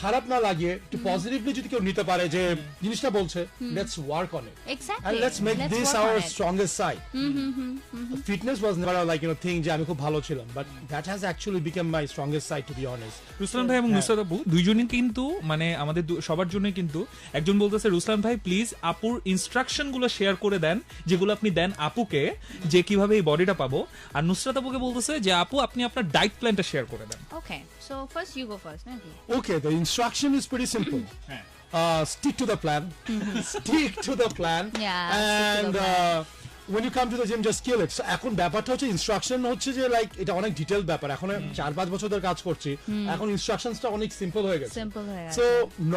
খারাপ না লাগে একটু পজিটিভলি যদি কেউ নিতে পারে যে জিনিসটা বলছে let's work on it
Exactly.
and let's make this
work
our
on it.
strongest side fitness was never like you know thing যে আমি খুব ভালো ছিলাম but that has actually become my strongest side to be honest
Ruslan ভাই এবং নুসরাত আপু দুইজনই কিন্তু মানে আমাদের সবার জন্য কিন্তু একজন বলতেছে রুসলান ভাই প্লিজ আপুর ইনস্ট্রাকশন গুলো শেয়ার করে দেন যেগুলো আপনি দেন আপুকে যে কিভাবে এই বডিটা পাবো আর নুসরাত আপুকে বলতেছে যে আপু আপনি আপনার ডায়েট প্ল্যানটা শেয়ার করে দেন
Okay, so first you go first. Maybe.
okay the instruction is pretty simple stick to the plan stick to the plan
Yeah, stick to
and
the plan.
when you come to the gym just kill it so এখন ব্যাপারটা হচ্ছে ইনস্ট্রাকশন হচ্ছে যে লাইক এটা অনেক ডিটেইল ব্যাপার এখন 4-5 বছর ধরে কাজ করছি এখন ইনস্ট্রাকশনসটা অনেক সিম্পল হয়ে গেছে
Simple হয়ে গেছে।
so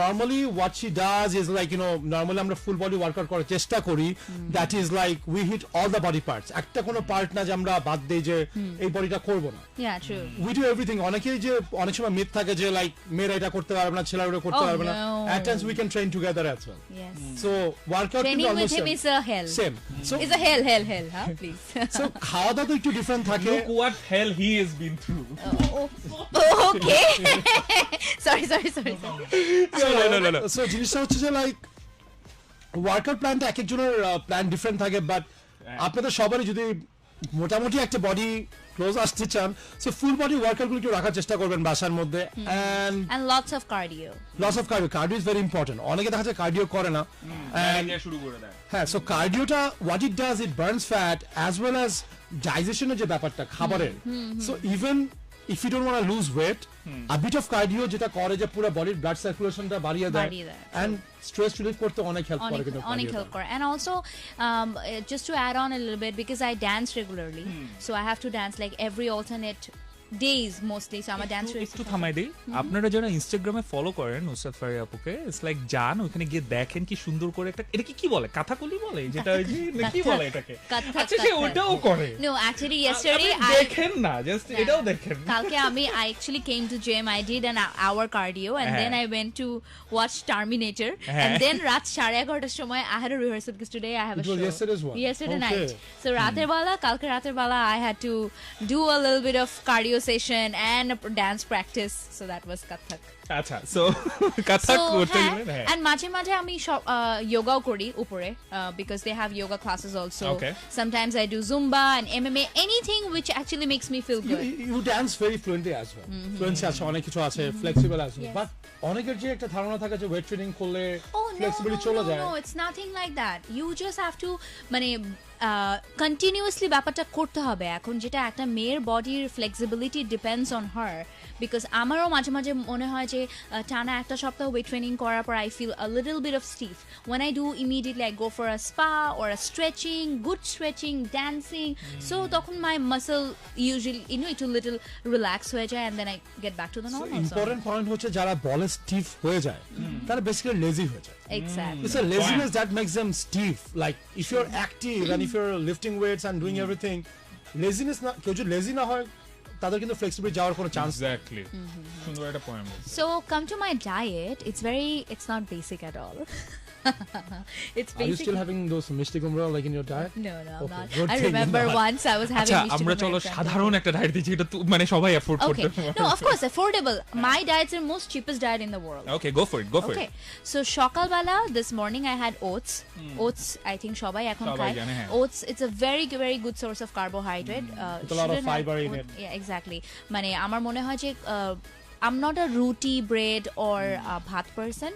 normally what she does is like you know normally আমরা ফুল বডি ওয়ার্কআউট করার চেষ্টা করি that is like we hit all the body parts একটা কোনো পার্ট না যে আমরা বাদ দেই যে এই বডিটা করব না
Yeah, true.
we do everything অনেকেই যে অনেক সময় মিথ থাকে যে লাইক মেয়েরা এটা করতে পারবে না ছেলেরা এটা করতে
Oh,
পারবে না
no.
at times we can train together as well
Yes.
so workout
Training
কিন্তু
with
almost
him is a hell.
same so
It's a hell, huh? Please.
so খাওয়া দাওয়া তো একটু ডিফারেন্ট থাকে
Look what hell he has been through.
Okay. sorry.
No.
So জিনিসটা হচ্ছে যে লাইক ওয়ার্কআউট প্ল্যানটা এক একজনের প্ল্যান ডিফারেন্ট থাকে বাট আপনাদের সবারই যদি মোটামুটি একটা বডি ক্লোজ আসতে চান সো ফুল বডি ওয়ার্কআউট গুলো একটু রাখার চেষ্টা করবেন বাসার মধ্যে and
And lots of cardio.
Lots of cardio is very important অনেকে দেখা যায় কার্ডিও করে না and
শুরু করে দেয়
হ্যাঁ সো কার্ডিওটা what it does it burns fat as well as ডাইজেশনের যে ব্যাপারটা খাবারের so even if you don't want to lose weight a bit of cardio যেটা করে যে পুরো বডির ব্লাড সার্কুলেশনটা বাড়িয়ে দেয়
বাড়িয়ে দেয়,
এন্ড স্ট্রেস রিলিফ করতে অনেক হেল্প করে কিন্তু
অনেক help করে and also just to add on a little bit because I dance regularly so I have to dance like every alternate days mostly so I'm a dancer
একটু থামাই দেই আপনারা যারা ইনস্টাগ্রামে ফলো করেন নুসরাত ফারিয়া আপুকে ইটস লাইক যান ওখানে গিয়ে দেখেন কি সুন্দর করে একটা এটা কি বলে কাথাকলি বলে যেটা ওই যে না কি বলে এটাকে
কাথা,
আচ্ছা সে
কাথা।
ওটাও করে
no actually yesterday
আপনি
I
দেখেন না জাস্ট এটাও দেখেন
কালকে আমি I actually came to gym I did an hour cardio and then I went to watch Terminator and then রাত 11:30 সময় I had a rehearsal because today I have a
It was
show
yesterday's one?
yesterday
Okay.
night so কালকে রাতের বেলা I had to do a little bit of cardio session and a dance practice so that was Kathak
আচ্ছা সো কাথাক করতে
হ্যাঁ,
গেলেন হ্যাঁ
and মাঝে মাঝে আমি yogaও করি উপরে because they have yoga classes also
Okay.
sometimes I do Zumba and MMA anything which actually makes me feel good
you dance very fluently as well fluency আছে অনেক কিছু আছে ফ্লেক্সিবল আছে
Yes.
বাট অনেকের যে একটা ধারণা থাকে যে ওয়েট ট্রেনিং করলে
Oh
ফ্লেক্সিবিলিটি চলে যায়
no, it's nothing like that. You just have to মানে কন্টিনিউয়াসলি ব্যাপারটা করতে হবে এখন যেটা একটা মেয়ের বডির flexibility depends on her because আমারও মাঝে মাঝে মনে হয় যে টানা একটা সপ্তাহ ওয়েট ট্রেনিং করার পর I feel a little bit of stiff when I do immediately I go for a spa or a stretching good stretching dancing so তখন my muscle usually একটু little relax হয়ে যায় and then I get back to the normal zone.
Important point হচ্ছে যারা বলে স্টিফ হয়ে যায় তারা বেসিক্যালি লেজি হয়ে যায়
Exactly.
It's a laziness that makes them stiff. Like if you're active and if you're lifting weights and doing everything, laziness না কেউ যদি লেজি না হয় তাদের কিন্তু ফ্লেক্সিবিলিটি যাওয়ার কোনো চান্স
এক্স্যাক্টলি সুন্দর একটা point
So come to my diet. It's not basic at all. It's
Are you
basic.
still having those Mishti Gumra like in your diet?
No, I'm
Okay,
not.
good
I
thing
remember
you're not.
once I was having.
আচ্ছা
Mishti
আমরা
Gumra
চলো
in front of
সাধারণ একটা ডায়েট দিচ্ছি এটা মানে সবাই অ্যাফোর্ড
me.
করতে
Okay. No, of course, affordable. My diet's the most cheapest diet in the world.
Okay go for it
Okay. So সকালবেলা this morning I had oats. Oats I think সবাই এখন
সবাই
খায়.
জানে, হ্যাঁ।
Oats it's a very good source of carbohydrate.
With a lot of
shouldn't have
fiber in
oat-
it.
Yeah, exactly. মানে আমার মনে হয় যে I'm not a roti bread or ভাত person.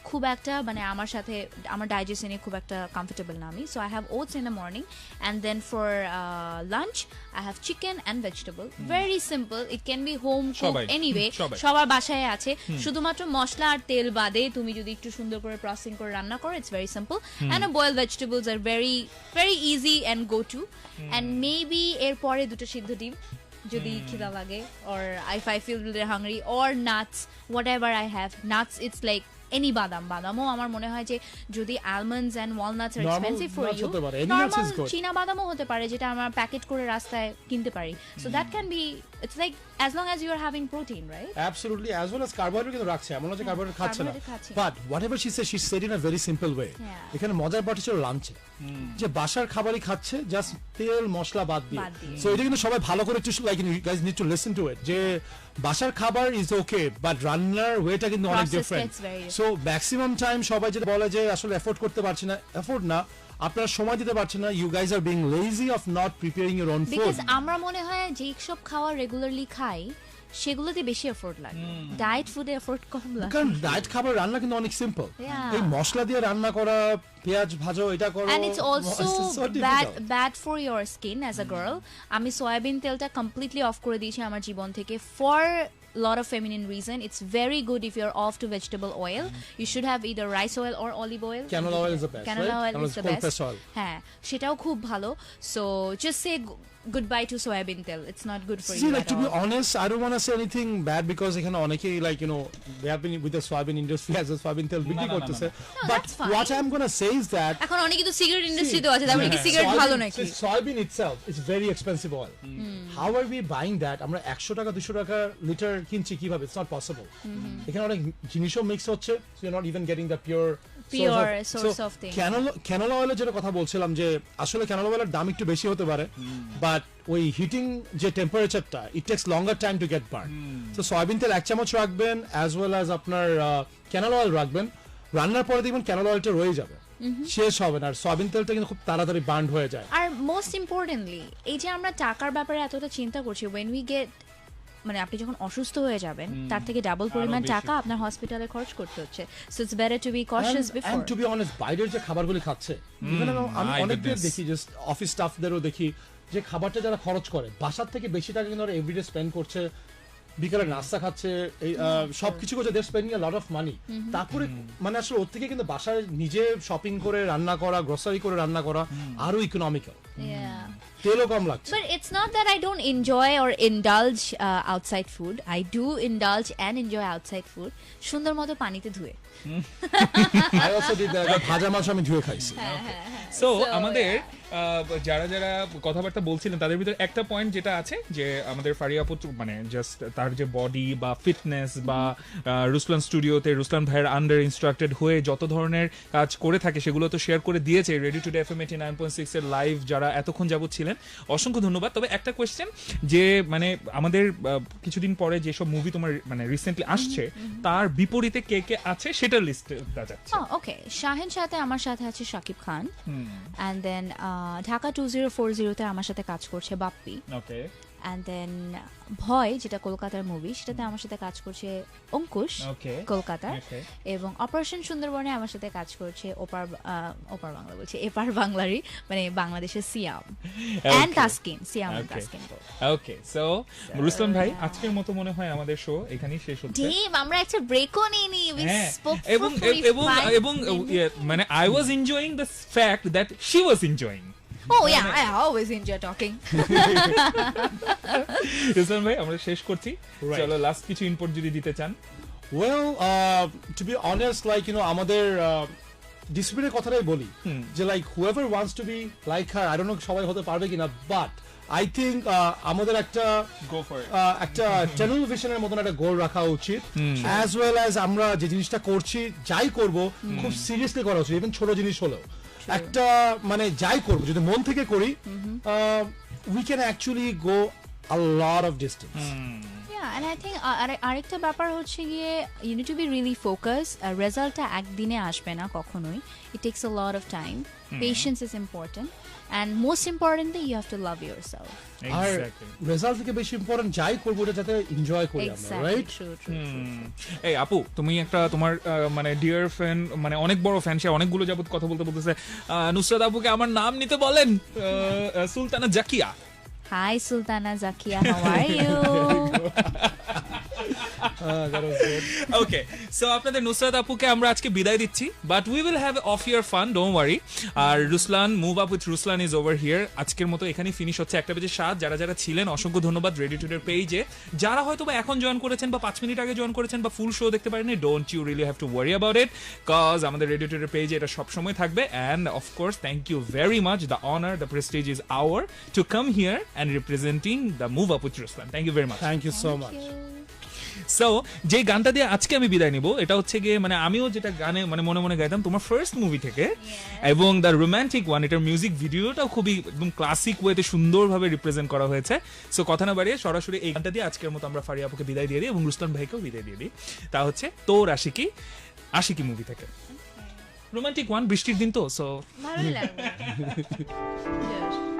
খুব একটা মানে আমার সাথে আমার ডাইজেশনে খুব একটা কমফোর্টেবল না আমি so I have oats in the morning and then for lunch I have chicken and vegetable very simple it can be home cook
সবাই,
এনিওয়ে
সবাই।
সবার বাসায় আছে শুধুমাত্র মশলা আর তেল বাদে তুমি যদি একটু সুন্দর করে প্রসেসিং করে রান্না করো it's very simple and boiled vegetables are very easy and go to and maybe এরপরে দুটো সিদ্ধ ডিম যদি খিদা লাগে or if I feel really hungry or nuts whatever I have nuts it's like any বাদামও আমার মনে হয় যে যদি almonds and walnuts are
Normal
expensive for
nuts
you
হতে পারে, any nuts
normal
is good.
চীনা বাদামও হতে পারে যেটা আমরা প্যাকেট করে রাস্তায় কিনতে পারি so that can be it's like as long as you are having protein right
Absolutely, as well as carbohydrate কিন্তু রাখছে এমন না যে কার্বোহাইড্রেট খাচ্ছে না
carbohydrate খাচ্ছে।
But whatever she said in a very simple way
Yeah.
এখানে মজার পার্ট ছিল লাঞ্চে যে বাসার খাবারই খাচ্ছে জাস্ট তেল মশলা বাদ দিয়ে
বাদ দিয়ে।
সো এটা কিন্তু সবাই ভালো করে একটু like you guys need to listen to it যে বাসার খাবার ইজ ওকে বাট রান্নার ওয়েটা কিন্তু অনেক
Process
different
gets very
so maximum time সবাই যেটা বলে যে আসলে এফোর্ড করতে পারছি না এফোর্ড না আপনারা সময় দিতে পারছেন না you guys are being lazy of not preparing your own food
because আমরা মনে হয় যে সব খাওয়া রেগুলারলি খাই সেগুলোতে বেশি এফোর্ট লাগে ডায়েট ফুডে এফোর্ট কম লাগে
কারণ ডায়েট খাবার রান্না কিন্তু অনেক সিম্পল
Yeah.
এই মশলা দিয়ে রান্না করা পেঁয়াজ ভাজো এটা করো
and it's also
It's so difficult.
bad for your skin as a girl আমি সয়াবিন তেলটা completely off করে দিয়েছি আমার জীবন থেকে for lot of feminine reason it's very good if you're off to vegetable oil you should have either rice oil or olive oil
Canola oil is the best,
canola
right?
oil
Canola
is
is
the
cold
best
pressed oil.
হ্যাঁ সেটাও খুব ভালো so just say goodbye to soybean tel it's not good for
See,
you
like
at
to be
all.
honest, I don't want to say anything bad because এখানে অনেকেই like you know they have been with the soybean industry as a soybean তেল বিক্রি
না,
করতেছে
No,
but
that's fine.
what I'm going to say is that
এখন অনেকে তো সিগারেট ইন্ডাস্ট্রিতেও আছে তারপরে কি সিগারেট ভালো নাকি
soybean itself is very expensive oil how are we buying that আমরা 100 টাকা 200 টাকা লিটার কিনছি কিভাবে it's not possible এখানে অনেক জিনিসও মিক্স হচ্ছে so you're not even getting the pure
source of thing.
Canola অয়েলের যেটা কথা বলছিলাম যে আসলে ক্যানোলা অয়েলের দাম একটু বেশি হতে পারে বাট ওই হিটিং যে টেম্পারেচারটা it takes longer time to get burn তো সয়াবিন তেল 1 চামচ রাখবেন অ্যাজ ওয়েল অ্যাজ আপনার ক্যানোলা অয়েল রাখবেন রান্নার পরে দেখবেন ক্যানোলা অয়েলটা রয়ে যাবে শেষ হবে না আর সয়াবিন তেলটা কিন্তু খুব তাড়াতাড়ি বার্ন হয়ে যায়
আর মোস্ট ইম্পর্টেন্টলি এই যে আমরা টাকার ব্যাপারে এতটা চিন্তা করছি when we get মানে আপনি যখন অসুস্থ হয়ে যাবেন তার থেকে ডাবল পরিমাণ
বেশি।
টাকা আপনার হসপিটালে খরচ করতে হচ্ছে so it's better to be cautious before
and to be honest বাইরের যে খাবারগুলি খাচ্ছে even আমি
my
অনেকদের
goodness.
দেখি জাস্ট অফিস স্টাফদেরও দেখি যে খাবারটা যারা খরচ করে বাসার থেকে বেশি টাকা কিন্তু ওরা এভরিডে স্পেন্ড করছে বিকালে নাস্তা খাচ্ছে এই সবকিছু করছে দে spending a lot of money তারপরে মানে আসলে ওর থেকে কিন্তু বাসায় নিজে শপিং করে রান্না করা গ্রোসারি করে রান্না করা আরো ইকোনমিক্যাল
yeah
তেলও কম লাগছে
but it's not that I don't enjoy or indulge outside food I do indulge and enjoy outside food সুন্দর মতো পানিতে ধুয়ে
আই অলসো ডিড দ্যাট ভাজা মাছ আমি ধুয়ে খাইছি
সো আমাদের যারা যারা কথাবার্তা বলছিলেন তাদের ভিতরে একটা পয়েন্ট যেটা আছে যে আমাদের ফারিয়া পুত্র মানে জাস্ট তার যে বডি বা ফিটনেস বা রুসলান স্টুডিওতে রুসলান ভাইয়ের আন্ডার ইনস্ট্রাক্টেড হয়ে যত ধরনের কাজ করে থাকে সেগুলো তো শেয়ার করে দিয়েছে রেডি টু ডে এফএম 89.6 এর লাইভ যারা এতক্ষণ যাবত ছিলেন অসংখ্য ধন্যবাদ তবে একটা কোয়েশ্চেন যে মানে আমাদের কিছুদিন পরে যেসব মুভি তোমার মানে রিসেন্টলি আসছে তার বিপরীতে কে কে আছে সেটার লিস্ট যাচ্ছে
ওকে শাহিন সাথে আমার সাথে আছে শাকিব খান অ্যান্ড দেন ঢাকা 2040 তে আমার সাথে কাজ করছে বাপ্পি
ওকে
অ্যান্ড দেন ভয় যেটা কলকাতার মুভি সেটাতে আমার সাথে কাজ করছে অঙ্কুশ
Okay.
কলকাতার
Okay.
এবং অপারেশন সুন্দরবনে আমার সাথে কাজ করছে ওপার বাংলা বলছে এপার বাংলারই মানে বাংলাদেশের Siam and Taskin Siam and Taskin
okay so Ruslan ভাই আজকের মতো মনে হয় আমাদের শো এখানেই শেষ হচ্ছে
ডিম আমরা একটা ব্রেকও নিইনি we
হ্যাঁ,
spoke for
এবং
45
এবং মানে I was enjoying the fact that she was enjoying
Oh yeah, I always enjoy talking.
Ruslan ভাই আমরা শেষ করছি
Right.
চলো লাস্ট কিছু ইনপুট যদি দিতে চান
Well, to be honest, like, you know, আমাদের ডিসিপ্লিনের কথাটাই বলি যে like whoever wants to be like her I don't no সবাই হতে পারবে কিনা বাট আই থিঙ্ক আমাদের একটা
Go for it.
একটা টেলিভিশনের মতন একটা গোল রাখা উচিত অ্যাজ ওয়েল অ্যাজ আমরা যে জিনিসটা করছি যাই করব খুব সিরিয়াসলি করা উচিত ইভেন ছোট জিনিস হলেও একটা মানে যাই করব যদি মন থেকে করি we can actually go a lot of distance
Yeah, and I think আরেকটা ব্যাপার হচ্ছে গিয়ে you need to be really focused. রেজাল্টটা একদিনে আসবে না কখনোই. It takes a lot of time. Patience is important. And most importantly, you have to love yourself.
আর
Exactly.
রেজাল্ট থেকে বেশি ইম্পর্টেন্ট যাই করবো ওটা যাতে এনজয় করি আমরা
Exactly.
Right
True, true.
এই আপু তুমি একটা তোমার মানে ডিয়ার ফ্যান মানে অনেক বড় ফ্যান সে অনেকগুলো যাবত কথা বলতেছে নুসরাত আপুকে আমার নাম নিতে বলেন Sultana Zakia
Hi, Sultana Zakia. How are you?
Okay so আপনাদের নুসরাত আপুকে আমরা আজকে বিদায় দিচ্ছি but we will have of your fun don't worry আর Ruslan move up with Ruslan is over here আজকের মতো এখানেই ফিনিশ হচ্ছে 1:07 যারা যারা ছিলেন অসংখ্য ধন্যবাদ রেডি টু ডের পেজে যারা হয়তো বা এখন জয়েন করেছেন বা 5 মিনিট আগে জয়েন করেছেন বা ফুল শো দেখতে পারেননি don't you really have to worry about it cause আমাদের রেডি টু ডের পেজে এটা সবসময় থাকবে and of course thank you very much the honour the prestige is our to come here and representing the move up with Ruslan thank you very much
thank you so much
so যে গানটা দিয়ে আজকে আমি বিদায় নিব এটা হচ্ছে গিয়ে মানে আমিও যেটা গানে মানে মনে মনে গাইতাম তোমার ফার্স্ট মুভি থেকে এবং দ্য রোমান্টিক ওয়ান এটার মিউজিক ভিডিওটাও খুবই একদম ক্লাসিক ওয়েতে সুন্দরভাবে রিপ্রেজেন্ট করা হয়েছে সো কথা না বাড়িয়ে সরাসরি এই গানটা দিয়ে আজকের মতো আমরা ফারিয়া আপুকে বিদায় দিয়ে দিই এবং রুস্তম ভাইকেও বিদায় দিয়ে দিই তা হচ্ছে তোর আশিকি আশিকি মুভি থেকে রোমান্টিক ওয়ান বৃষ্টির দিন তো সো
ভালোই লাগবে. Yes.